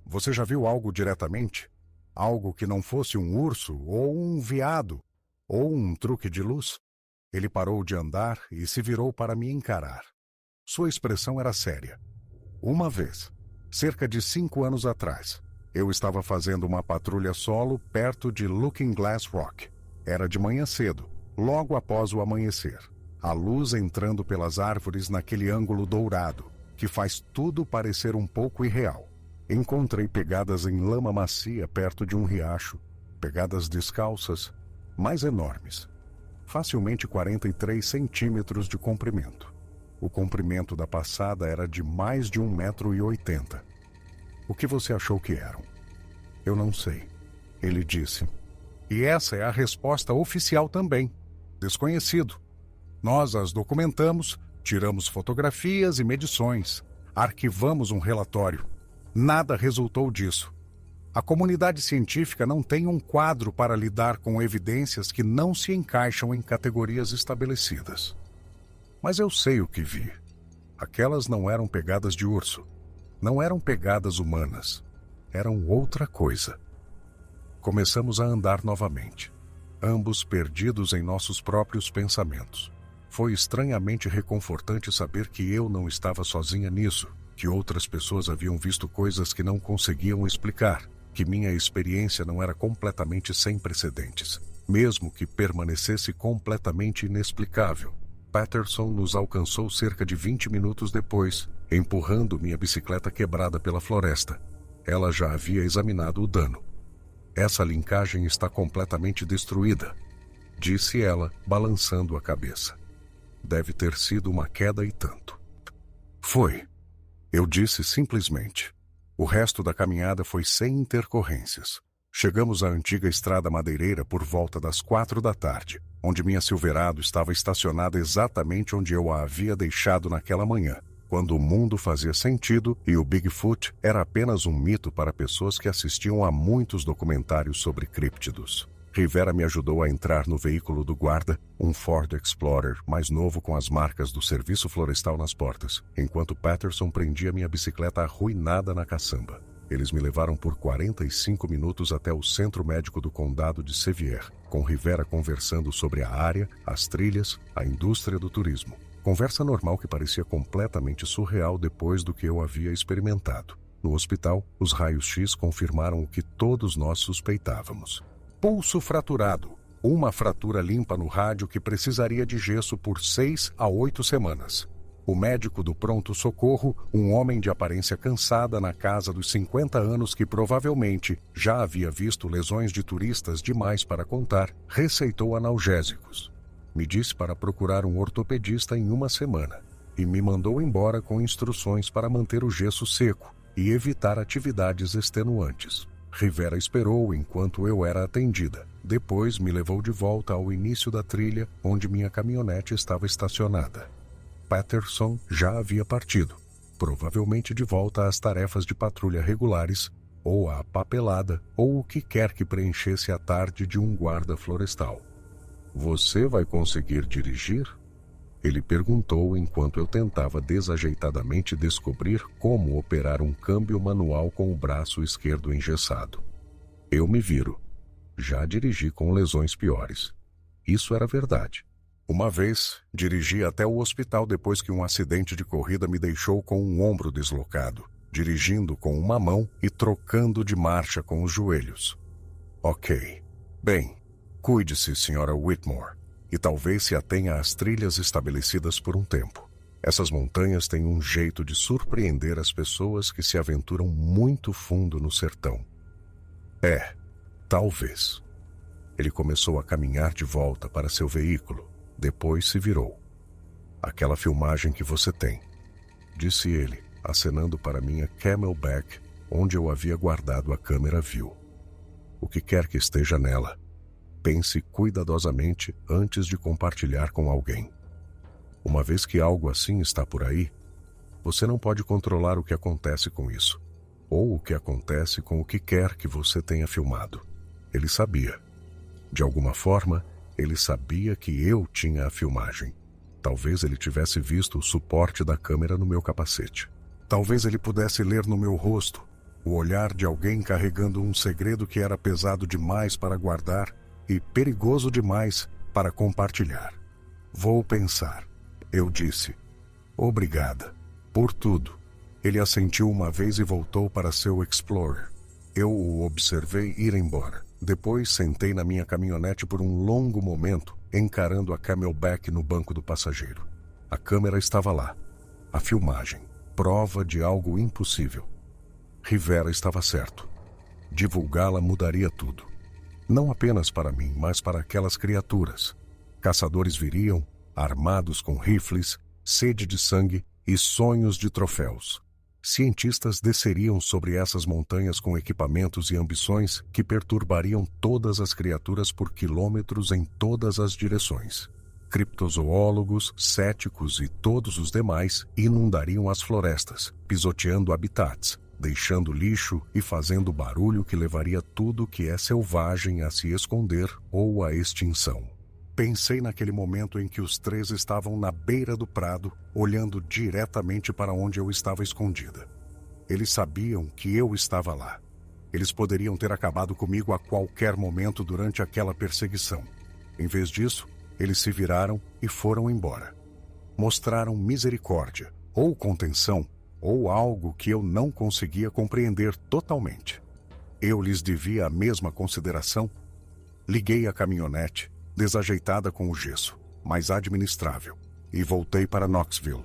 Speaker 1: Você já viu algo diretamente? Algo que não fosse um urso, ou um veado, ou um truque de luz? Ele parou de andar e se virou para me encarar. Sua expressão era séria. Uma vez, cerca de 5 anos atrás, eu estava fazendo uma patrulha solo perto de Looking Glass Rock. Era de manhã cedo, logo após o amanhecer. A luz entrando pelas árvores naquele ângulo dourado, que faz tudo parecer um pouco irreal. Encontrei pegadas em lama macia perto de um riacho, pegadas descalças, mas enormes. Facilmente 43 centímetros de comprimento. O comprimento da passada era de mais de 1,80 m. O que você achou que eram? Eu não sei. Ele disse. E essa é a resposta oficial também. Desconhecido. Nós as documentamos, tiramos fotografias e medições, arquivamos um relatório. Nada resultou disso. A comunidade científica não tem um quadro para lidar com evidências que não se encaixam em categorias estabelecidas. Mas eu sei o que vi. Aquelas não eram pegadas de urso. Não eram pegadas humanas. Eram outra coisa. Começamos a andar novamente, ambos perdidos em nossos próprios pensamentos. Foi estranhamente reconfortante saber que eu não estava sozinha nisso, que outras pessoas haviam visto coisas que não conseguiam explicar, que minha experiência não era completamente sem precedentes, mesmo que permanecesse completamente inexplicável. Patterson nos alcançou cerca de 20 minutos depois, empurrando minha bicicleta quebrada pela floresta. Ela já havia examinado o dano. Essa linkagem está completamente destruída, disse ela, balançando a cabeça. Deve ter sido uma queda e tanto. Foi. Eu disse simplesmente. O resto da caminhada foi sem intercorrências. Chegamos à antiga estrada madeireira por volta das 4 da tarde, onde minha Silverado estava estacionada exatamente onde eu a havia deixado naquela manhã, quando o mundo fazia sentido e o Bigfoot era apenas um mito para pessoas que assistiam a muitos documentários sobre críptidos. Rivera me ajudou a entrar no veículo do guarda, um Ford Explorer mais novo com as marcas do serviço florestal nas portas, enquanto Patterson prendia minha bicicleta arruinada na caçamba. Eles me levaram por 45 minutos até o centro médico do condado de Sevier, com Rivera conversando sobre a área, as trilhas, a indústria do turismo. Conversa normal que parecia completamente surreal depois do que eu havia experimentado. No hospital, os raios-x confirmaram o que todos nós suspeitávamos. Pulso fraturado, uma fratura limpa no rádio que precisaria de gesso por 6 a 8 semanas. O médico do pronto-socorro, um homem de aparência cansada na casa dos 50 anos que provavelmente já havia visto lesões de turistas demais para contar, receitou analgésicos. Me disse para procurar um ortopedista em 1 semana e me mandou embora com instruções para manter o gesso seco e evitar atividades extenuantes. Rivera esperou enquanto eu era atendida. Depois me levou de volta ao início da trilha onde minha caminhonete estava estacionada. Patterson já havia partido, provavelmente de volta às tarefas de patrulha regulares, ou à papelada, ou o que quer que preenchesse a tarde de um guarda florestal. Você vai conseguir dirigir? Ele perguntou enquanto eu tentava desajeitadamente descobrir como operar um câmbio manual com o braço esquerdo engessado. Eu me viro. Já dirigi com lesões piores. Isso era verdade. Uma vez, dirigi até o hospital depois que um acidente de corrida me deixou com um ombro deslocado, dirigindo com uma mão e trocando de marcha com os joelhos. Ok. Bem, cuide-se, Sra. Whitmore, e talvez se atenha às trilhas estabelecidas por um tempo. Essas montanhas têm um jeito de surpreender as pessoas que se aventuram muito fundo no sertão. Talvez. Ele começou a caminhar de volta para seu veículo. Depois se virou. Aquela filmagem que você tem, disse ele, acenando para minha Camelback, onde eu havia guardado a câmera view. O que quer que esteja nela, pense cuidadosamente antes de compartilhar com alguém. Uma vez que algo assim está por aí, você não pode controlar o que acontece com isso. ou o que acontece com o que quer que você tenha filmado. Ele sabia. De alguma forma, ele sabia que eu tinha a filmagem. Talvez ele tivesse visto o suporte da câmera no meu capacete. Talvez ele pudesse ler no meu rosto o olhar de alguém carregando um segredo que era pesado demais para guardar e perigoso demais para compartilhar. Vou pensar. Eu disse. Obrigada. Por tudo. Ele assentiu uma vez e voltou para seu Explorer. Eu o observei ir embora. Depois sentei na minha caminhonete por um longo momento, encarando a Camelback no banco do passageiro. A câmera estava lá. A filmagem. Prova de algo impossível. Rivera estava certo. Divulgá-la mudaria tudo. Não apenas para mim, mas para aquelas criaturas. Caçadores viriam, armados com rifles, sede de sangue e sonhos de troféus. Cientistas desceriam sobre essas montanhas com equipamentos e ambições que perturbariam todas as criaturas por quilômetros em todas as direções. Criptozoólogos, céticos e todos os demais inundariam as florestas, pisoteando habitats, deixando lixo e fazendo barulho que levaria tudo que é selvagem a se esconder ou à extinção. Pensei naquele momento em que os três estavam na beira do prado, olhando diretamente para onde eu estava escondida. Eles sabiam que eu estava lá. Eles poderiam ter acabado comigo a qualquer momento durante aquela perseguição. Em vez disso, eles se viraram e foram embora. Mostraram misericórdia, ou contenção, ou algo que eu não conseguia compreender totalmente. Eu lhes devia a mesma consideração. Liguei a caminhonete, desajeitada com o gesso, mas administrável, e voltei para Knoxville.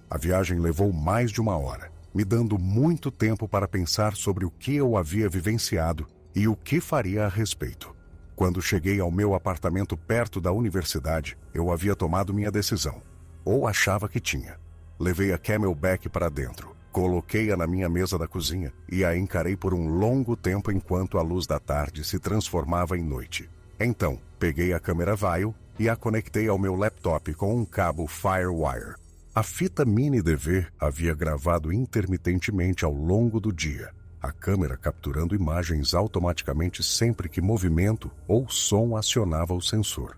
Speaker 1: A viagem levou mais de 1 hora, me dando muito tempo para pensar sobre o que eu havia vivenciado e o que faria a respeito. Quando cheguei ao meu apartamento perto da universidade, eu havia tomado minha decisão. Ou achava que tinha. Levei a Camelback para dentro, coloquei-a na minha mesa da cozinha e a encarei por um longo tempo enquanto a luz da tarde se transformava em noite. Então, peguei a câmera Vaio e a conectei ao meu laptop com um cabo Firewire. A fita mini DV havia gravado intermitentemente ao longo do dia, a câmera capturando imagens automaticamente sempre que movimento ou som acionava o sensor.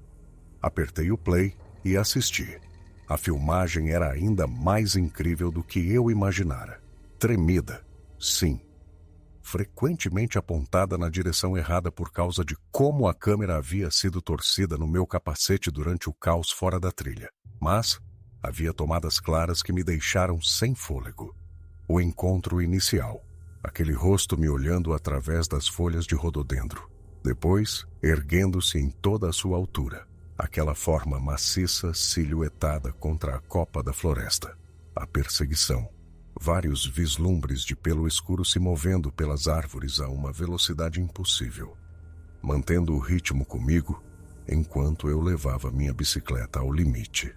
Speaker 1: Apertei o play e assisti. A filmagem era ainda mais incrível do que eu imaginara. Tremida, sim. Frequentemente apontada na direção errada por causa de como a câmera havia sido torcida no meu capacete durante o caos fora da trilha. Mas havia tomadas claras que me deixaram sem fôlego. O encontro inicial. Aquele rosto me olhando através das folhas de rododendro. Depois, erguendo-se em toda a sua altura. Aquela forma maciça silhuetada contra a copa da floresta. A perseguição. Vários vislumbres de pelo escuro se movendo pelas árvores a uma velocidade impossível, mantendo o ritmo comigo enquanto eu levava minha bicicleta ao limite.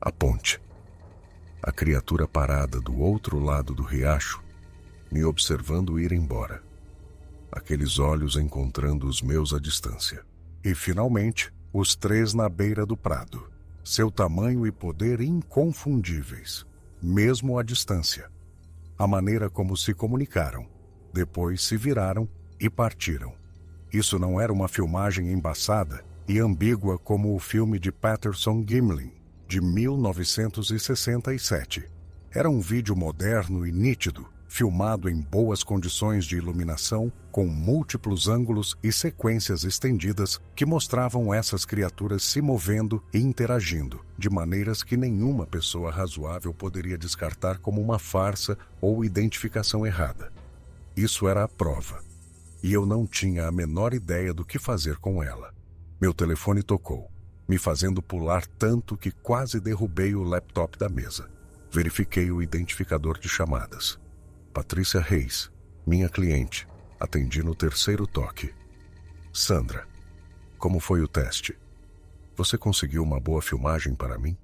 Speaker 1: A ponte. A criatura parada do outro lado do riacho, me observando ir embora. Aqueles olhos encontrando os meus à distância. E, finalmente, os três na beira do prado. Seu tamanho e poder inconfundíveis. Mesmo à distância. A maneira como se comunicaram. Depois se viraram e partiram. Isso não era uma filmagem embaçada e ambígua como o filme de Patterson Gimlin, de 1967. Era um vídeo moderno e nítido, filmado em boas condições de iluminação, com múltiplos ângulos e sequências estendidas que mostravam essas criaturas se movendo e interagindo, de maneiras que nenhuma pessoa razoável poderia descartar como uma farsa ou identificação errada. Isso era a prova, e eu não tinha a menor ideia do que fazer com ela. Meu telefone tocou, me fazendo pular tanto que quase derrubei o laptop da mesa. Verifiquei o identificador de chamadas. Patrícia Reis, minha cliente. Atendi no 3º toque. Sandra, como foi o teste? Você conseguiu uma boa filmagem para mim?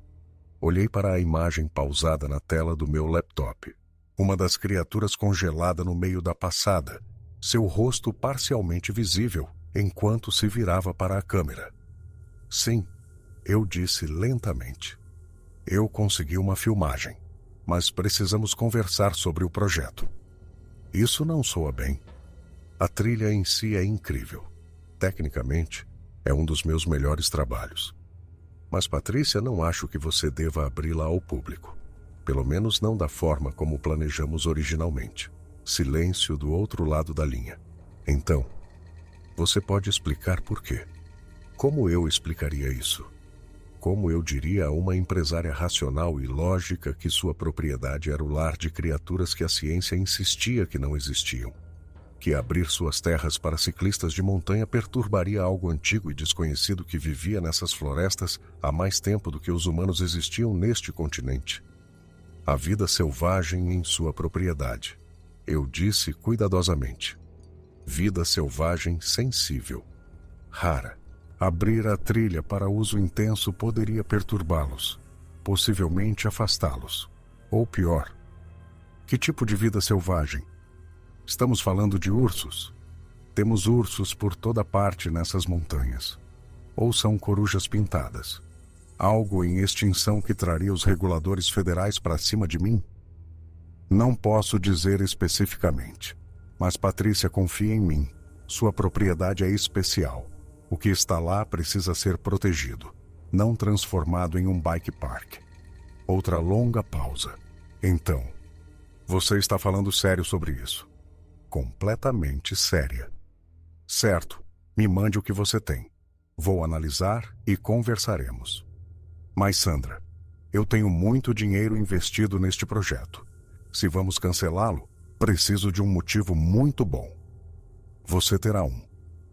Speaker 1: Olhei para a imagem pausada na tela do meu laptop. Uma das criaturas congelada no meio da passada, seu rosto parcialmente visível, enquanto se virava para a câmera. Sim, eu disse lentamente. Eu consegui uma filmagem, mas precisamos conversar sobre o projeto. Isso não soa bem. A trilha em si é incrível. Tecnicamente, é um dos meus melhores trabalhos. Mas, Patrícia, não acho que você deva abri-la ao público. Pelo menos não da forma como planejamos originalmente. Silêncio do outro lado da linha. Então, você pode explicar por quê? Como eu explicaria isso? Como eu diria a uma empresária racional e lógica que sua propriedade era o lar de criaturas que a ciência insistia que não existiam? Que abrir suas terras para ciclistas de montanha perturbaria algo antigo e desconhecido que vivia nessas florestas há mais tempo do que os humanos existiam neste continente? A vida selvagem em sua propriedade. Eu disse cuidadosamente. Vida selvagem sensível. Rara. Abrir a trilha para uso intenso poderia perturbá-los, possivelmente afastá-los. Ou pior, que tipo de vida selvagem? Estamos falando de ursos. Temos ursos por toda parte nessas montanhas. Ou são corujas pintadas? Algo em extinção que traria os reguladores federais para cima de mim? Não posso dizer especificamente, mas Patrícia confia em mim. Sua propriedade é especial. O que está lá precisa ser protegido, não transformado em um bike park. Outra longa pausa. Então, você está falando sério sobre isso? Completamente séria. Certo, me mande o que você tem. Vou analisar e conversaremos. Mas, Sandra, eu tenho muito dinheiro investido neste projeto. Se vamos cancelá-lo, preciso de um motivo muito bom. Você terá um.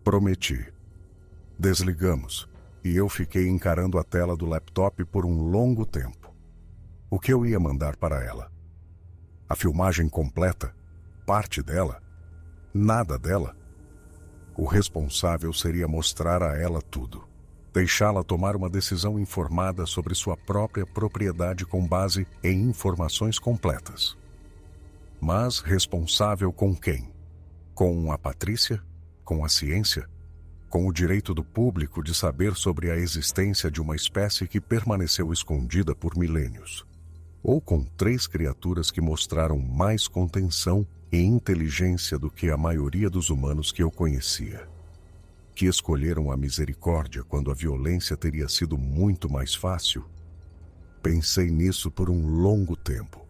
Speaker 1: Prometi. Desligamos, e eu fiquei encarando a tela do laptop por um longo tempo. O que eu ia mandar para ela? A filmagem completa? Parte dela? Nada dela? O responsável seria mostrar a ela tudo. Deixá-la tomar uma decisão informada sobre sua própria propriedade com base em informações completas. Mas responsável com quem? Com a Patrícia? Com a ciência? Com o direito do público de saber sobre a existência de uma espécie que permaneceu escondida por milênios? Ou com 3 criaturas que mostraram mais contenção e inteligência do que a maioria dos humanos que eu conhecia? Que escolheram a misericórdia quando a violência teria sido muito mais fácil? Pensei nisso por um longo tempo.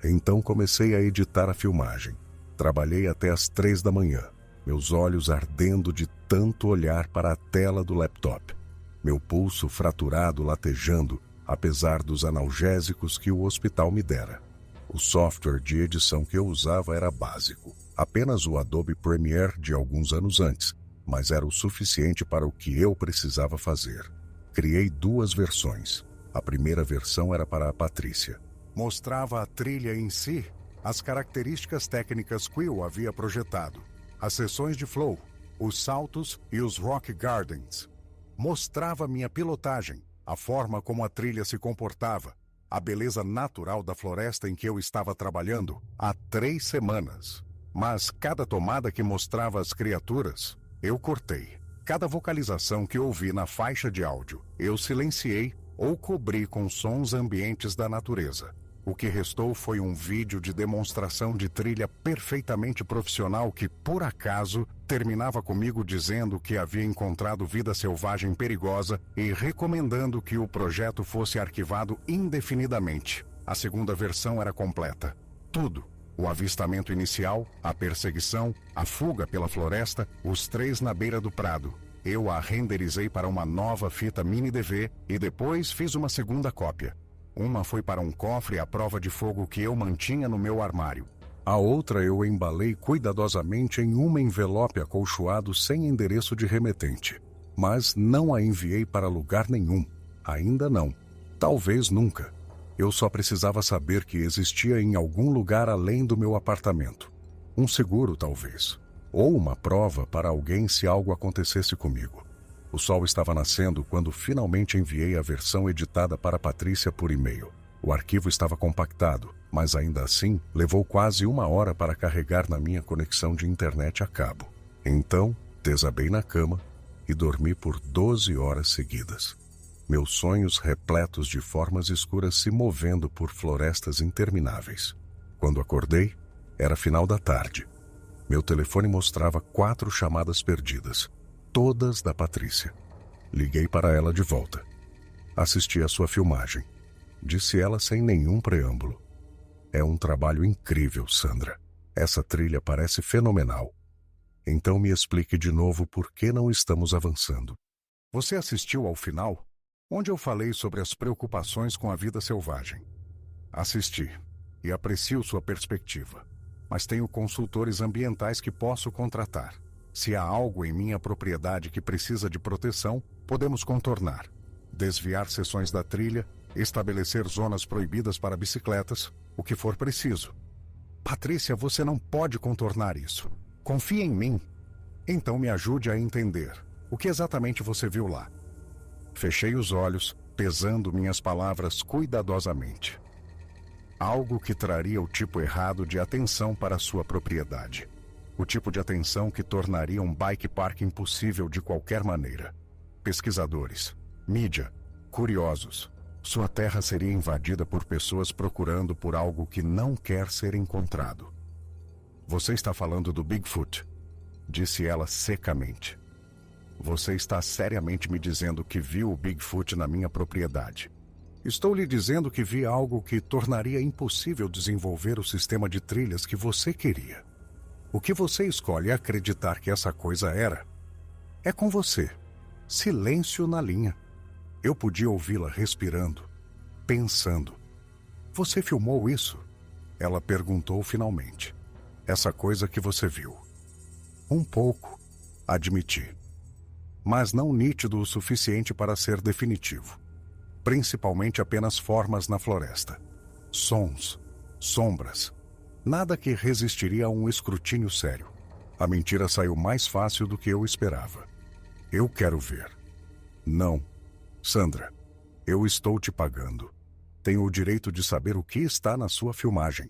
Speaker 1: Então comecei a editar a filmagem. Trabalhei até às 3 da manhã. Meus olhos ardendo de tanto olhar para a tela do laptop. Meu pulso fraturado latejando, apesar dos analgésicos que o hospital me dera. O software de edição que eu usava era básico. Apenas o Adobe Premiere de alguns anos antes, mas era o suficiente para o que eu precisava fazer. Criei 2 versões. A primeira versão era para a Patrícia. Mostrava a trilha em si, as características técnicas que eu havia projetado. As sessões de flow, os saltos e os rock gardens. Mostrava minha pilotagem, a forma como a trilha se comportava, a beleza natural da floresta em que eu estava trabalhando há 3 semanas. Mas cada tomada que mostrava as criaturas, eu cortei. Cada vocalização que ouvi na faixa de áudio, eu silenciei ou cobri com sons ambientes da natureza. O que restou foi um vídeo de demonstração de trilha perfeitamente profissional que, por acaso, terminava comigo dizendo que havia encontrado vida selvagem perigosa e recomendando que o projeto fosse arquivado indefinidamente. A segunda versão era completa. Tudo. O avistamento inicial, a perseguição, a fuga pela floresta, os 3 na beira do prado. Eu a renderizei para uma nova fita mini DV e depois fiz uma segunda cópia. Uma foi para um cofre à prova de fogo que eu mantinha no meu armário. A outra eu embalei cuidadosamente em um envelope acolchoado sem endereço de remetente. Mas não a enviei para lugar nenhum. Ainda não. Talvez nunca. Eu só precisava saber que existia em algum lugar além do meu apartamento. Um seguro, talvez. Ou uma prova para alguém se algo acontecesse comigo. O sol estava nascendo quando finalmente enviei a versão editada para Patrícia por e-mail. O arquivo estava compactado, mas ainda assim levou quase 1 hora para carregar na minha conexão de internet a cabo. Então, desabei na cama e dormi por 12 horas seguidas. Meus sonhos repletos de formas escuras se movendo por florestas intermináveis. Quando acordei, Era final da tarde. Meu telefone mostrava 4 chamadas perdidas, todas da Patrícia. Liguei para ela de volta. Assisti a sua filmagem. Disse ela sem nenhum preâmbulo. É um trabalho incrível, Sandra. Essa trilha parece fenomenal. Então me explique de novo por que não estamos avançando. Você assistiu ao final, onde eu falei sobre as preocupações com a vida selvagem? Assisti e aprecio sua perspectiva, mas tenho consultores ambientais que posso contratar. Se há algo em minha propriedade que precisa de proteção, podemos contornar. Desviar seções da trilha, estabelecer zonas proibidas para bicicletas, o que for preciso. Patrícia, você não pode contornar isso. Confie em mim. Então me ajude a entender. O que exatamente você viu lá? Fechei os olhos, pesando minhas palavras cuidadosamente. Algo que traria o tipo errado de atenção para sua propriedade. O tipo de atenção que tornaria um bike park impossível de qualquer maneira. Pesquisadores, mídia, curiosos. Sua terra seria invadida por pessoas procurando por algo que não quer ser encontrado. Você está falando do Bigfoot, disse ela secamente. Você está seriamente me dizendo que viu o Bigfoot na minha propriedade. Estou lhe dizendo que vi algo que tornaria impossível desenvolver o sistema de trilhas que você queria. O que você escolhe acreditar que essa coisa era, é com você. Silêncio na linha. Eu podia ouvi-la respirando, pensando. Você filmou isso? Ela perguntou finalmente. Essa coisa que você viu. Um pouco, admiti. Mas não nítido o suficiente para ser definitivo. Principalmente apenas formas na floresta. Sons, sombras. Nada que resistiria a um escrutínio sério. A mentira saiu mais fácil do que eu esperava. Eu quero ver. Não. Sandra, eu estou te pagando. Tenho o direito de saber o que está na sua filmagem.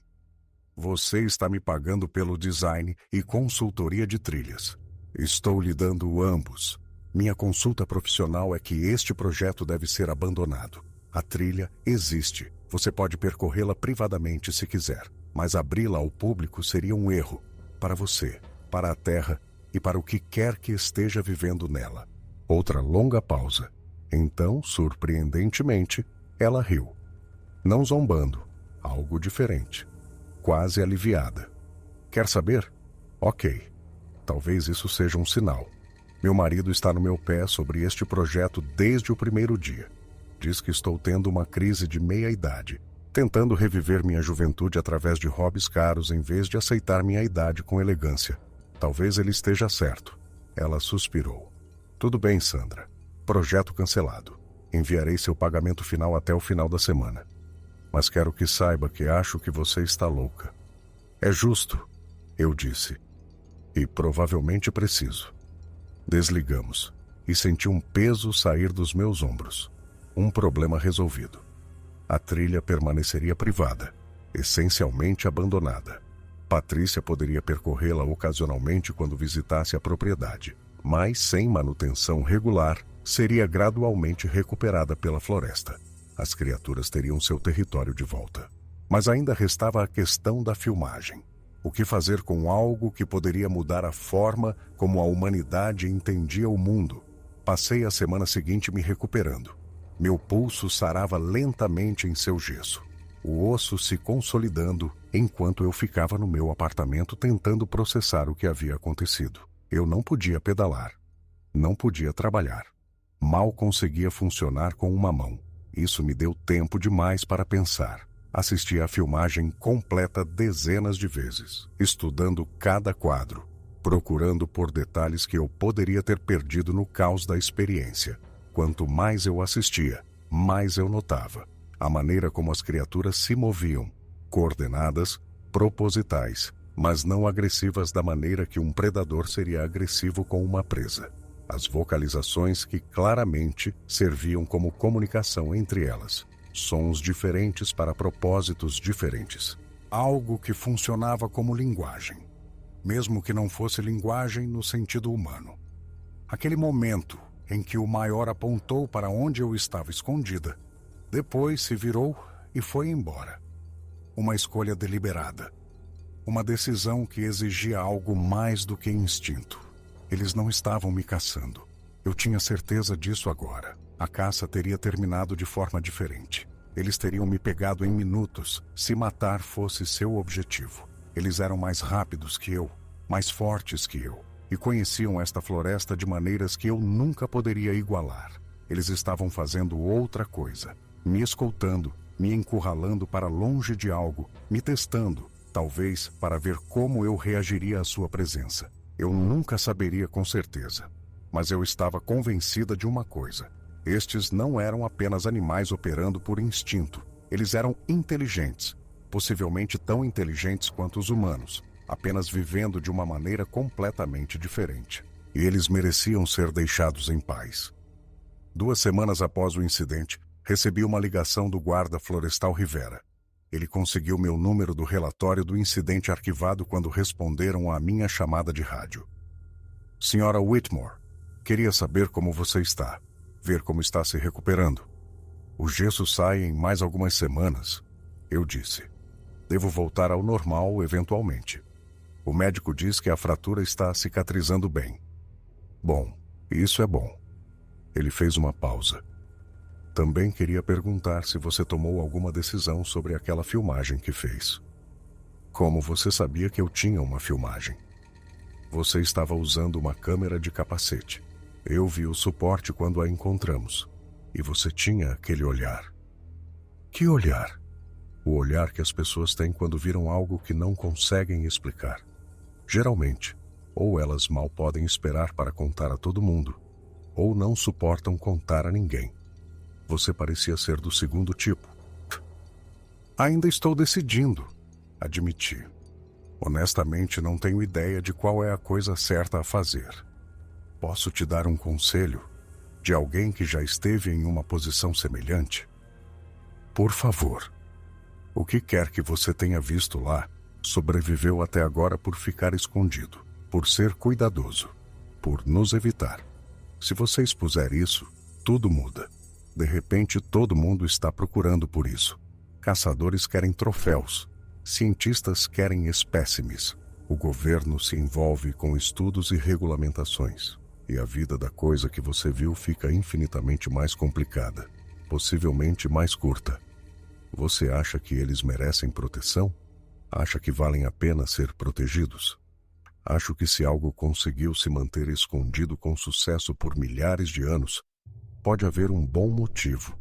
Speaker 1: Você está me pagando pelo design e consultoria de trilhas. Estou lhe dando ambos. Minha consulta profissional é que este projeto deve ser abandonado. A trilha existe. Você pode percorrê-la privadamente se quiser, mas abri-la ao público seria um erro. Para você, para a Terra e para o que quer que esteja vivendo nela. Outra longa pausa. Então, surpreendentemente, ela riu. Não zombando, algo diferente. Quase aliviada. Quer saber? Ok. Talvez isso seja um sinal. Meu marido está no meu pé sobre este projeto desde o primeiro dia. Diz que estou tendo uma crise de meia-idade, tentando reviver minha juventude através de hobbies caros em vez de aceitar minha idade com elegância. Talvez ele esteja certo. Ela suspirou. Tudo bem, Sandra. Projeto cancelado. Enviarei seu pagamento final até o final da semana. Mas quero que saiba que acho que você está louca. É justo, eu disse. E provavelmente preciso. Desligamos, e senti um peso sair dos meus ombros. Um problema resolvido. A trilha permaneceria privada, essencialmente abandonada. Patrícia poderia percorrê-la ocasionalmente quando visitasse a propriedade, mas sem manutenção regular, seria gradualmente recuperada pela floresta. As criaturas teriam seu território de volta. Mas ainda restava a questão da filmagem. O que fazer com algo que poderia mudar a forma como a humanidade entendia o mundo? Passei a semana seguinte me recuperando. Meu pulso sarava lentamente em seu gesso. O osso se consolidando enquanto eu ficava no meu apartamento tentando processar o que havia acontecido. Eu não podia pedalar. Não podia trabalhar. Mal conseguia funcionar com uma mão. Isso me deu tempo demais para pensar. Assisti à filmagem completa dezenas de vezes, estudando cada quadro, procurando por detalhes que eu poderia ter perdido no caos da experiência. Quanto mais eu assistia, mais eu notava a maneira como as criaturas se moviam, coordenadas, propositais, mas não agressivas da maneira que um predador seria agressivo com uma presa. As vocalizações que claramente serviam como comunicação entre elas. Sons diferentes para propósitos diferentes. Algo que funcionava como linguagem, mesmo que não fosse linguagem no sentido humano. Aquele momento em que o maior apontou para onde eu estava escondida, depois se virou e foi embora. Uma escolha deliberada. Uma decisão que exigia algo mais do que instinto. Eles não estavam me caçando. Eu tinha certeza disso agora. A caça teria terminado de forma diferente. Eles teriam me pegado em minutos, se matar fosse seu objetivo. Eles eram mais rápidos que eu, mais fortes que eu, e conheciam esta floresta de maneiras que eu nunca poderia igualar. Eles estavam fazendo outra coisa, me escoltando, me encurralando para longe de algo, me testando, talvez para ver como eu reagiria à sua presença. Eu nunca saberia com certeza, mas eu estava convencida de uma coisa. Estes não eram apenas animais operando por instinto. Eles eram inteligentes, possivelmente tão inteligentes quanto os humanos, apenas vivendo de uma maneira completamente diferente. E eles mereciam ser deixados em paz. 2 semanas após o incidente, recebi uma ligação do guarda florestal Rivera. Ele conseguiu meu número do relatório do incidente arquivado quando responderam à minha chamada de rádio. Senhora Whitmore, queria saber como você está. Ver como está se recuperando. O gesso sai em mais algumas semanas, eu disse. Devo voltar ao normal eventualmente. O médico diz que a fratura está cicatrizando bem. Bom, isso é bom. Ele fez uma pausa. Também queria perguntar se você tomou alguma decisão sobre aquela filmagem que fez. Como você sabia que eu tinha uma filmagem? Você estava usando uma câmera de capacete. Eu vi o suporte quando a encontramos. E você tinha aquele olhar. Que olhar? O olhar que as pessoas têm quando viram algo que não conseguem explicar. Geralmente, ou elas mal podem esperar para contar a todo mundo, ou não suportam contar a ninguém. Você parecia ser do segundo tipo. Ainda estou decidindo, admiti. Honestamente, não tenho ideia de qual é a coisa certa a fazer. Posso te dar um conselho de alguém que já esteve em uma posição semelhante? Por favor, o que quer que você tenha visto lá, sobreviveu até agora por ficar escondido, por ser cuidadoso, por nos evitar. Se você expuser isso, tudo muda. De repente, todo mundo está procurando por isso. Caçadores querem troféus. Cientistas querem espécimes. O governo se envolve com estudos e regulamentações. E a vida da coisa que você viu fica infinitamente mais complicada, possivelmente mais curta. Você acha que eles merecem proteção? Acha que valem a pena ser protegidos? Acho que se algo conseguiu se manter escondido com sucesso por milhares de anos, pode haver um bom motivo.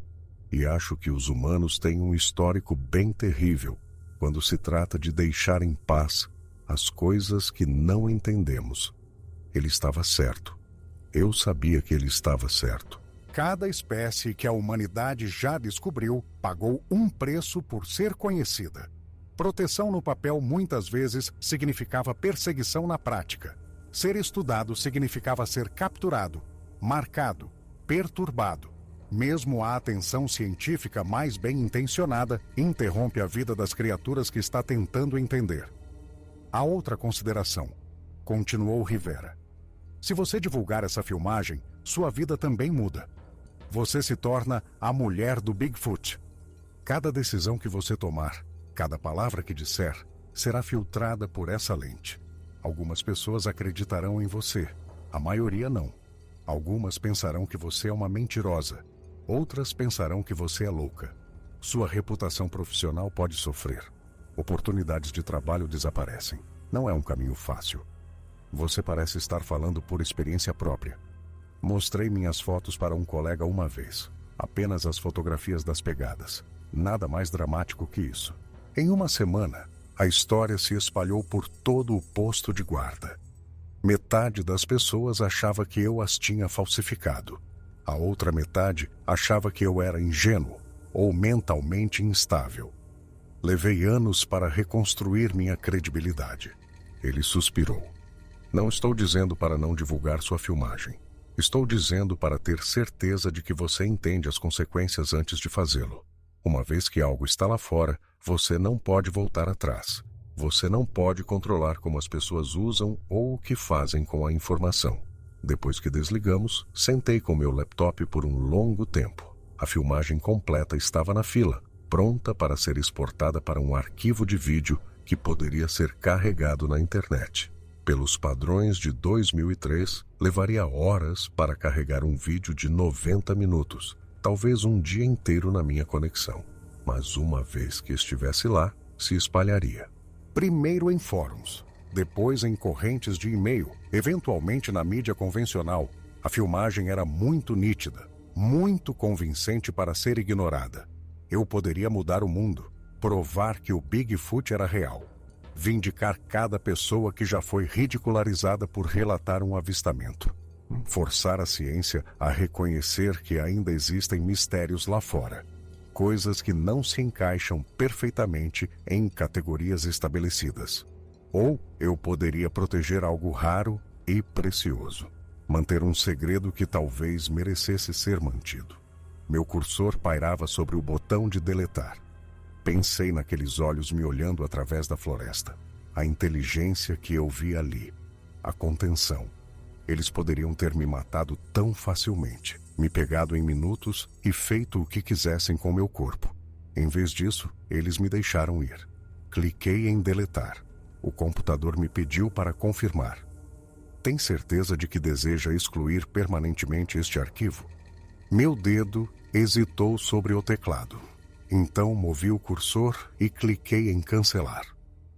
Speaker 1: E acho que os humanos têm um histórico bem terrível quando se trata de deixar em paz as coisas que não entendemos. Ele estava certo. Eu sabia que ele estava certo. Cada espécie que a humanidade já descobriu pagou um preço por ser conhecida. Proteção no papel muitas vezes significava perseguição na prática. Ser estudado significava ser capturado, marcado, perturbado. Mesmo a atenção científica mais bem intencionada interrompe a vida das criaturas que está tentando entender. Há outra consideração, continuou Rivera. Se você divulgar essa filmagem, sua vida também muda. Você se torna a mulher do Bigfoot. Cada decisão que você tomar, cada palavra que disser, será filtrada por essa lente. Algumas pessoas acreditarão em você, a maioria não. Algumas pensarão que você é uma mentirosa, outras pensarão que você é louca. Sua reputação profissional pode sofrer. Oportunidades de trabalho desaparecem. Não é um caminho fácil. Você parece estar falando por experiência própria. Mostrei minhas fotos para um colega uma vez. Apenas as fotografias das pegadas. Nada mais dramático que isso. Em uma semana, a história se espalhou por todo o posto de guarda. Metade das pessoas achava que eu as tinha falsificado. A outra metade achava que eu era ingênuo ou mentalmente instável. Levei anos para reconstruir minha credibilidade. Ele suspirou. Não estou dizendo para não divulgar sua filmagem. Estou dizendo para ter certeza de que você entende as consequências antes de fazê-lo. Uma vez que algo está lá fora, você não pode voltar atrás. Você não pode controlar como as pessoas usam ou o que fazem com a informação. Depois que desligamos, sentei com meu laptop por um longo tempo. A filmagem completa estava na fila, pronta para ser exportada para um arquivo de vídeo que poderia ser carregado na internet. Pelos padrões de 2003, levaria horas para carregar um vídeo de 90 minutos, talvez um dia inteiro na minha conexão. Mas uma vez que estivesse lá, se espalharia. Primeiro em fóruns, depois em correntes de e-mail, eventualmente na mídia convencional. A filmagem era muito nítida, muito convincente para ser ignorada. Eu poderia mudar o mundo, provar que o Bigfoot era real, vindicar cada pessoa que já foi ridicularizada por relatar um avistamento, forçar a ciência a reconhecer que ainda existem mistérios lá fora, coisas que não se encaixam perfeitamente em categorias estabelecidas. Ou eu poderia proteger algo raro e precioso, manter um segredo que talvez merecesse ser mantido. Meu cursor pairava sobre o botão de deletar. Pensei naqueles olhos me olhando através da floresta. A inteligência que eu vi ali. A contenção. Eles poderiam ter me matado tão facilmente, me pegado em minutos e feito o que quisessem com meu corpo. Em vez disso, eles me deixaram ir. Cliquei em deletar. O computador me pediu para confirmar. Tem certeza de que deseja excluir permanentemente este arquivo? Meu dedo hesitou sobre o teclado. Então movi o cursor e cliquei em cancelar.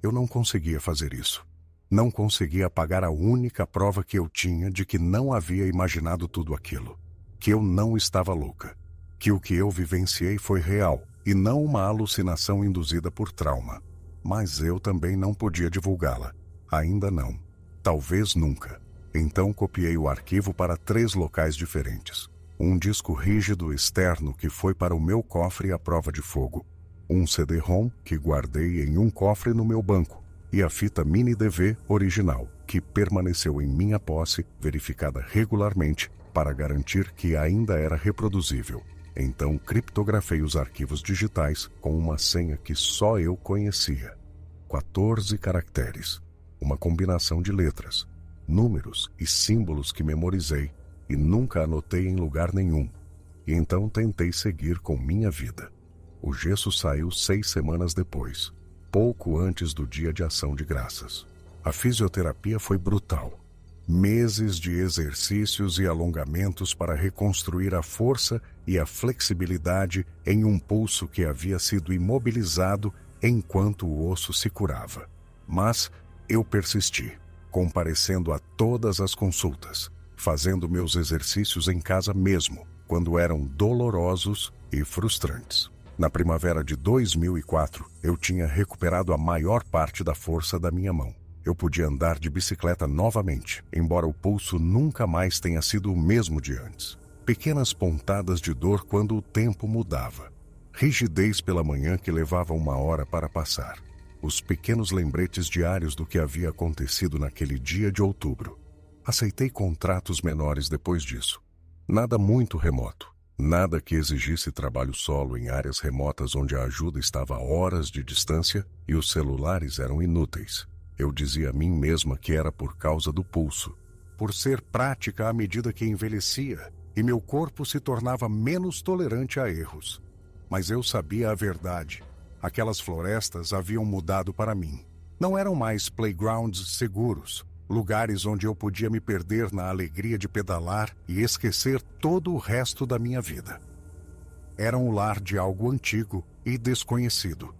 Speaker 1: Eu não conseguia fazer isso. Não conseguia apagar a única prova que eu tinha de que não havia imaginado tudo aquilo. Que eu não estava louca. Que o que eu vivenciei foi real e não uma alucinação induzida por trauma. Mas eu também não podia divulgá-la. Ainda não. Talvez nunca. Então copiei o arquivo para 3 locais diferentes. Um disco rígido externo que foi para o meu cofre à prova de fogo. Um CD-ROM que guardei em um cofre no meu banco. E a fita mini-DV original, que permaneceu em minha posse, verificada regularmente, para garantir que ainda era reproduzível. Então criptografei os arquivos digitais com uma senha que só eu conhecia. 14 caracteres. Uma combinação de letras, números e símbolos que memorizei e nunca anotei em lugar nenhum. E então tentei seguir com minha vida. O gesso saiu 6 semanas depois, pouco antes do dia de ação de graças. A fisioterapia foi brutal. Meses de exercícios e alongamentos para reconstruir a força e a flexibilidade em um pulso que havia sido imobilizado enquanto o osso se curava. Mas eu persisti, comparecendo a todas as consultas, fazendo meus exercícios em casa mesmo, quando eram dolorosos e frustrantes. Na primavera de 2004, eu tinha recuperado a maior parte da força da minha mão. Eu podia andar de bicicleta novamente, embora o pulso nunca mais tenha sido o mesmo de antes. Pequenas pontadas de dor quando o tempo mudava. Rigidez pela manhã que levava 1 hora para passar. Os pequenos lembretes diários do que havia acontecido naquele dia de outubro. Aceitei contratos menores depois disso. Nada muito remoto. Nada que exigisse trabalho solo em áreas remotas onde a ajuda estava a horas de distância e os celulares eram inúteis. Eu dizia a mim mesma que era por causa do pulso, por ser prática à medida que envelhecia e meu corpo se tornava menos tolerante a erros. Mas eu sabia a verdade. Aquelas florestas haviam mudado para mim. Não eram mais playgrounds seguros, lugares onde eu podia me perder na alegria de pedalar e esquecer todo o resto da minha vida. Eram o lar de algo antigo e desconhecido.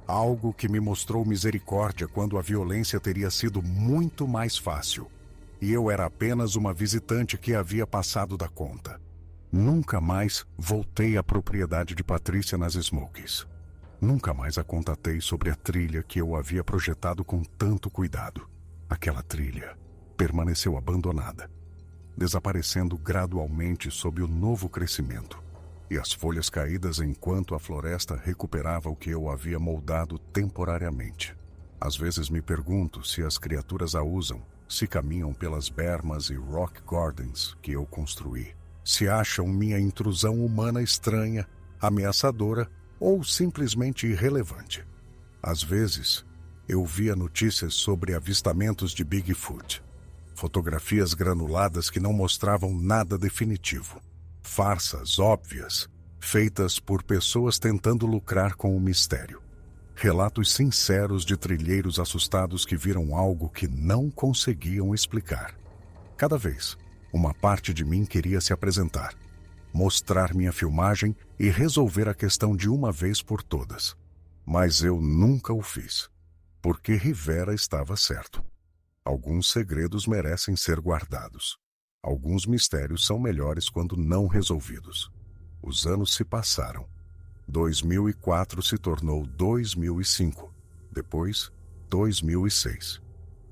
Speaker 1: Algo que me mostrou misericórdia quando a violência teria sido muito mais fácil. E eu era apenas uma visitante que havia passado da conta. Nunca mais voltei à propriedade de Patrícia nas Smokies. Nunca mais a contatei sobre a trilha que eu havia projetado com tanto cuidado. Aquela trilha permaneceu abandonada, desaparecendo gradualmente sob o novo crescimento, e as folhas caídas enquanto a floresta recuperava o que eu havia moldado temporariamente. Às vezes me pergunto se as criaturas a usam, se caminham pelas bermas e rock gardens que eu construí, se acham minha intrusão humana estranha, ameaçadora ou simplesmente irrelevante. Às vezes, eu via notícias sobre avistamentos de Bigfoot. Fotografias granuladas que não mostravam nada definitivo. Farsas óbvias, feitas por pessoas tentando lucrar com o mistério. Relatos sinceros de trilheiros assustados que viram algo que não conseguiam explicar. Cada vez, uma parte de mim queria se apresentar, mostrar minha filmagem e resolver a questão de uma vez por todas. Mas eu nunca o fiz, porque Rivera estava certo. Alguns segredos merecem ser guardados. Alguns mistérios são melhores quando não resolvidos. Os anos se passaram. 2004 se tornou 2005, depois 2006.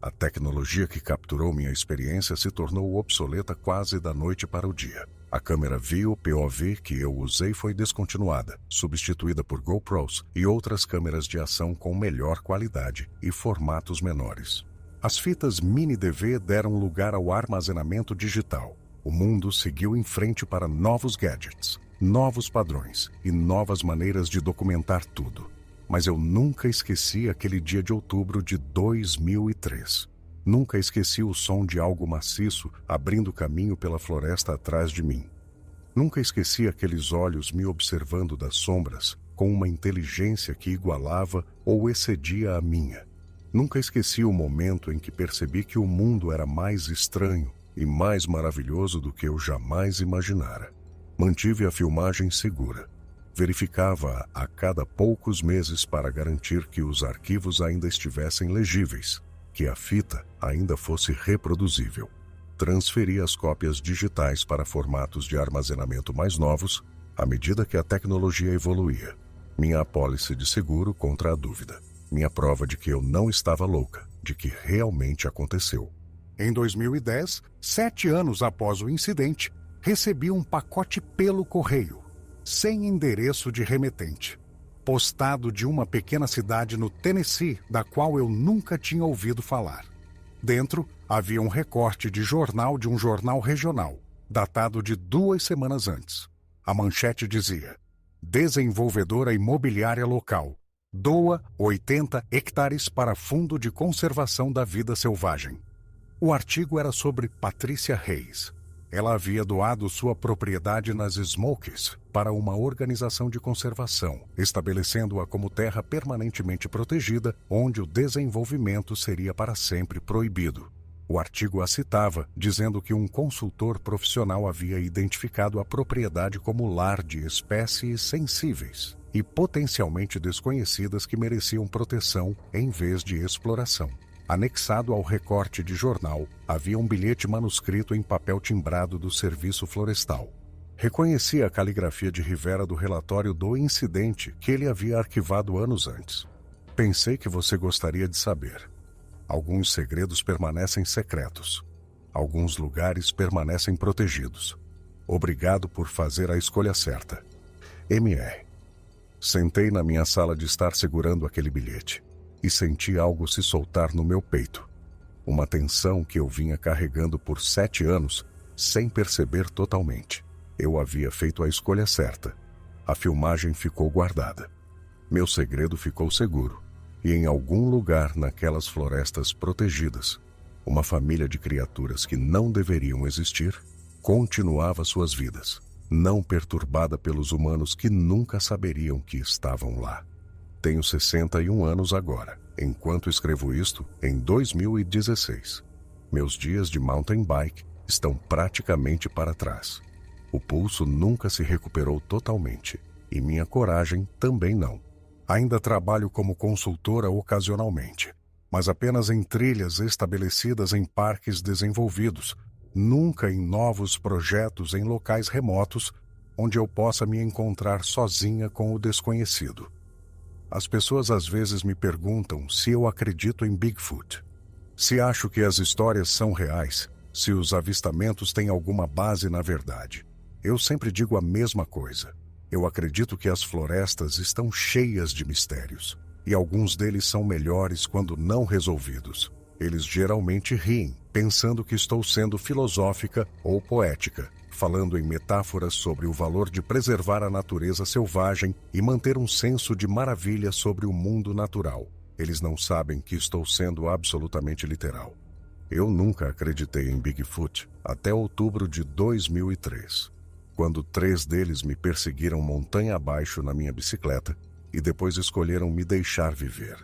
Speaker 1: A tecnologia que capturou minha experiência se tornou obsoleta quase da noite para o dia. A câmera View POV que eu usei foi descontinuada, substituída por GoPros e outras câmeras de ação com melhor qualidade e formatos menores. As fitas mini DV deram lugar ao armazenamento digital. O mundo seguiu em frente para novos gadgets, novos padrões e novas maneiras de documentar tudo. Mas eu nunca esqueci aquele dia de outubro de 2003. Nunca esqueci o som de algo maciço abrindo caminho pela floresta atrás de mim. Nunca esqueci aqueles olhos me observando das sombras com uma inteligência que igualava ou excedia a minha. Nunca esqueci o momento em que percebi que o mundo era mais estranho e mais maravilhoso do que eu jamais imaginara. Mantive a filmagem segura. Verificava-a a cada poucos meses para garantir que os arquivos ainda estivessem legíveis, que a fita ainda fosse reproduzível. Transferi as cópias digitais para formatos de armazenamento mais novos à medida que a tecnologia evoluía. Minha apólice de seguro contra a dúvida. Minha prova de que eu não estava louca, de que realmente aconteceu. Em 2010, 7 anos após o incidente, recebi um pacote pelo correio, sem endereço de remetente, postado de uma pequena cidade no Tennessee, da qual eu nunca tinha ouvido falar. Dentro, havia um recorte de jornal de um jornal regional, datado de 2 semanas antes. A manchete dizia: desenvolvedora imobiliária local, doa 80 hectares para Fundo de Conservação da Vida Selvagem. O artigo era sobre Patrícia Reis. Ela havia doado sua propriedade nas Smokies para uma organização de conservação, estabelecendo-a como terra permanentemente protegida, onde o desenvolvimento seria para sempre proibido. O artigo a citava, dizendo que um consultor profissional havia identificado a propriedade como lar de espécies sensíveis e potencialmente desconhecidas que mereciam proteção em vez de exploração. Anexado ao recorte de jornal, havia um bilhete manuscrito em papel timbrado do Serviço Florestal. Reconheci a caligrafia de Rivera do relatório do incidente que ele havia arquivado anos antes. Pensei que você gostaria de saber. Alguns segredos permanecem secretos. Alguns lugares permanecem protegidos. Obrigado por fazer a escolha certa. MR. Sentei na minha sala de estar segurando aquele bilhete e senti algo se soltar no meu peito. Uma tensão que eu vinha carregando por 7 anos, sem perceber totalmente. Eu havia feito a escolha certa. A filmagem ficou guardada. Meu segredo ficou seguro. E em algum lugar naquelas florestas protegidas, uma família de criaturas que não deveriam existir, continuava suas vidas, não perturbada pelos humanos que nunca saberiam que estavam lá. Tenho 61 anos agora, enquanto escrevo isto, em 2016. Meus dias de mountain bike estão praticamente para trás. O pulso nunca se recuperou totalmente, e minha coragem também não. Ainda trabalho como consultora ocasionalmente, mas apenas em trilhas estabelecidas em parques desenvolvidos, nunca em novos projetos em locais remotos, onde eu possa me encontrar sozinha com o desconhecido. As pessoas às vezes me perguntam se eu acredito em Bigfoot, se acho que as histórias são reais, se os avistamentos têm alguma base na verdade. Eu sempre digo a mesma coisa. Eu acredito que as florestas estão cheias de mistérios, e alguns deles são melhores quando não resolvidos. Eles geralmente riem, pensando que estou sendo filosófica ou poética, falando em metáforas sobre o valor de preservar a natureza selvagem e manter um senso de maravilha sobre o mundo natural. Eles não sabem que estou sendo absolutamente literal. Eu nunca acreditei em Bigfoot até outubro de 2003. Quando 3 deles me perseguiram montanha abaixo na minha bicicleta, e depois escolheram me deixar viver.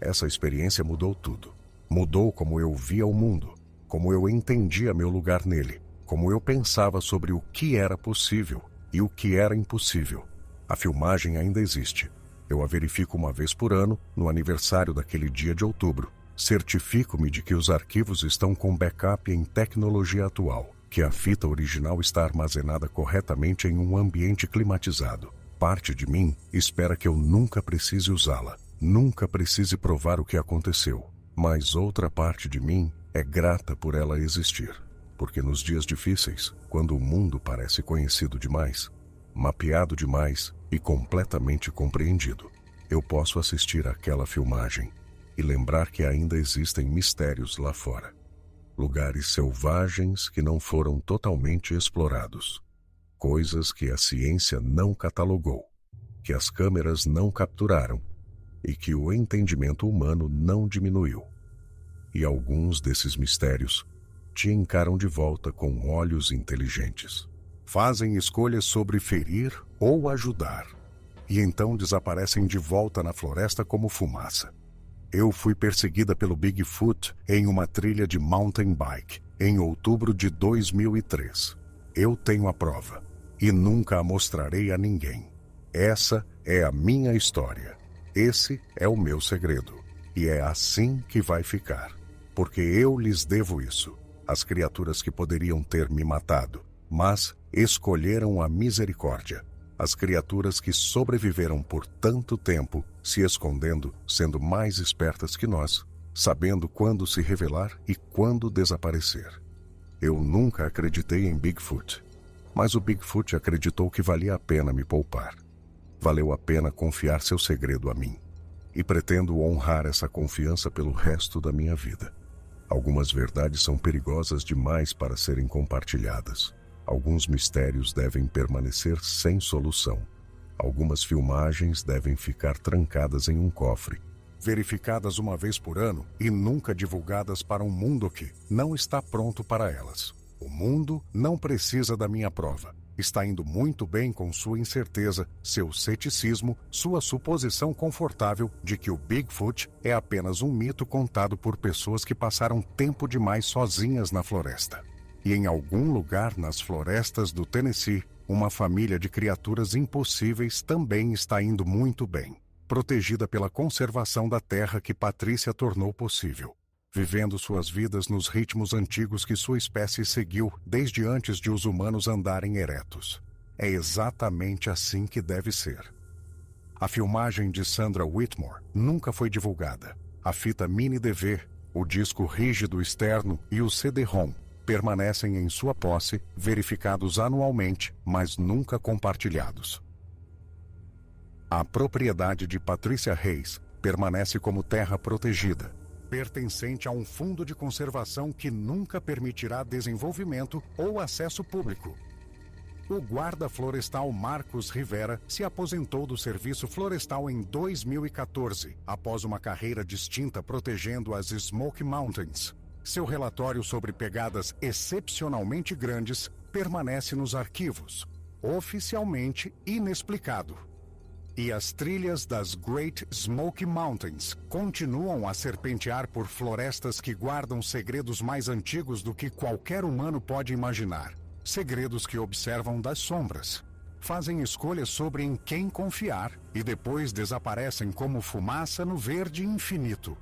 Speaker 1: Essa experiência mudou tudo. Mudou como eu via o mundo, como eu entendia meu lugar nele, como eu pensava sobre o que era possível e o que era impossível. A filmagem ainda existe. Eu a verifico uma vez por ano, no aniversário daquele dia de outubro. Certifico-me de que os arquivos estão com backup em tecnologia atual, que a fita original está armazenada corretamente em um ambiente climatizado. Parte de mim espera que eu nunca precise usá-la, nunca precise provar o que aconteceu. Mas outra parte de mim é grata por ela existir, porque nos dias difíceis, quando o mundo parece conhecido demais, mapeado demais e completamente compreendido, eu posso assistir àquela filmagem e lembrar que ainda existem mistérios lá fora. Lugares selvagens que não foram totalmente explorados. Coisas que a ciência não catalogou, que as câmeras não capturaram e que o entendimento humano não diminuiu. E alguns desses mistérios te encaram de volta com olhos inteligentes. Fazem escolhas sobre ferir ou ajudar, e então desaparecem de volta na floresta como fumaça. Eu fui perseguida pelo Bigfoot em uma trilha de mountain bike em outubro de 2003. Eu tenho a prova e nunca a mostrarei a ninguém. Essa é a minha história. Esse é o meu segredo. E é assim que vai ficar. Porque eu lhes devo isso. As criaturas que poderiam ter me matado, mas escolheram a misericórdia. As criaturas que sobreviveram por tanto tempo, se escondendo, sendo mais espertas que nós, sabendo quando se revelar e quando desaparecer. Eu nunca acreditei em Bigfoot, mas o Bigfoot acreditou que valia a pena me poupar. Valeu a pena confiar seu segredo a mim, e pretendo honrar essa confiança pelo resto da minha vida. Algumas verdades são perigosas demais para serem compartilhadas. Alguns mistérios devem permanecer sem solução. Algumas filmagens devem ficar trancadas em um cofre, verificadas uma vez por ano e nunca divulgadas para um mundo que não está pronto para elas. O mundo não precisa da minha prova. Está indo muito bem com sua incerteza, seu ceticismo, sua suposição confortável de que o Bigfoot é apenas um mito contado por pessoas que passaram tempo demais sozinhas na floresta. E em algum lugar nas florestas do Tennessee, uma família de criaturas impossíveis também está indo muito bem, protegida pela conservação da terra que Patrícia tornou possível, vivendo suas vidas nos ritmos antigos que sua espécie seguiu desde antes de os humanos andarem eretos. É exatamente assim que deve ser. A filmagem de Sandra Whitmore nunca foi divulgada. A fita mini DV, o disco rígido externo e o CD-ROM permanecem em sua posse, verificados anualmente, mas nunca compartilhados. A propriedade de Patrícia Reis permanece como terra protegida, pertencente a um fundo de conservação que nunca permitirá desenvolvimento ou acesso público. O guarda florestal Marcos Rivera se aposentou do serviço florestal em 2014, após uma carreira distinta protegendo as Smoky Mountains. Seu relatório sobre pegadas excepcionalmente grandes permanece nos arquivos, oficialmente inexplicado. E as trilhas das Great Smoky Mountains continuam a serpentear por florestas que guardam segredos mais antigos do que qualquer humano pode imaginar. Segredos que observam das sombras. Fazem escolhas sobre em quem confiar e depois desaparecem como fumaça no verde infinito.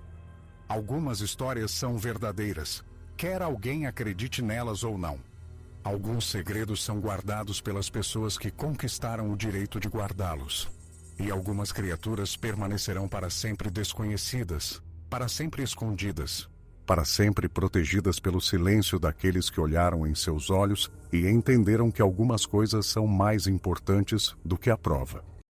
Speaker 1: Algumas histórias são verdadeiras, quer alguém acredite nelas ou não. Alguns segredos são guardados pelas pessoas que conquistaram o direito de guardá-los. E algumas criaturas permanecerão para sempre desconhecidas, para sempre escondidas, para sempre protegidas pelo silêncio daqueles que olharam em seus olhos e entenderam que algumas coisas são mais importantes do que a prova.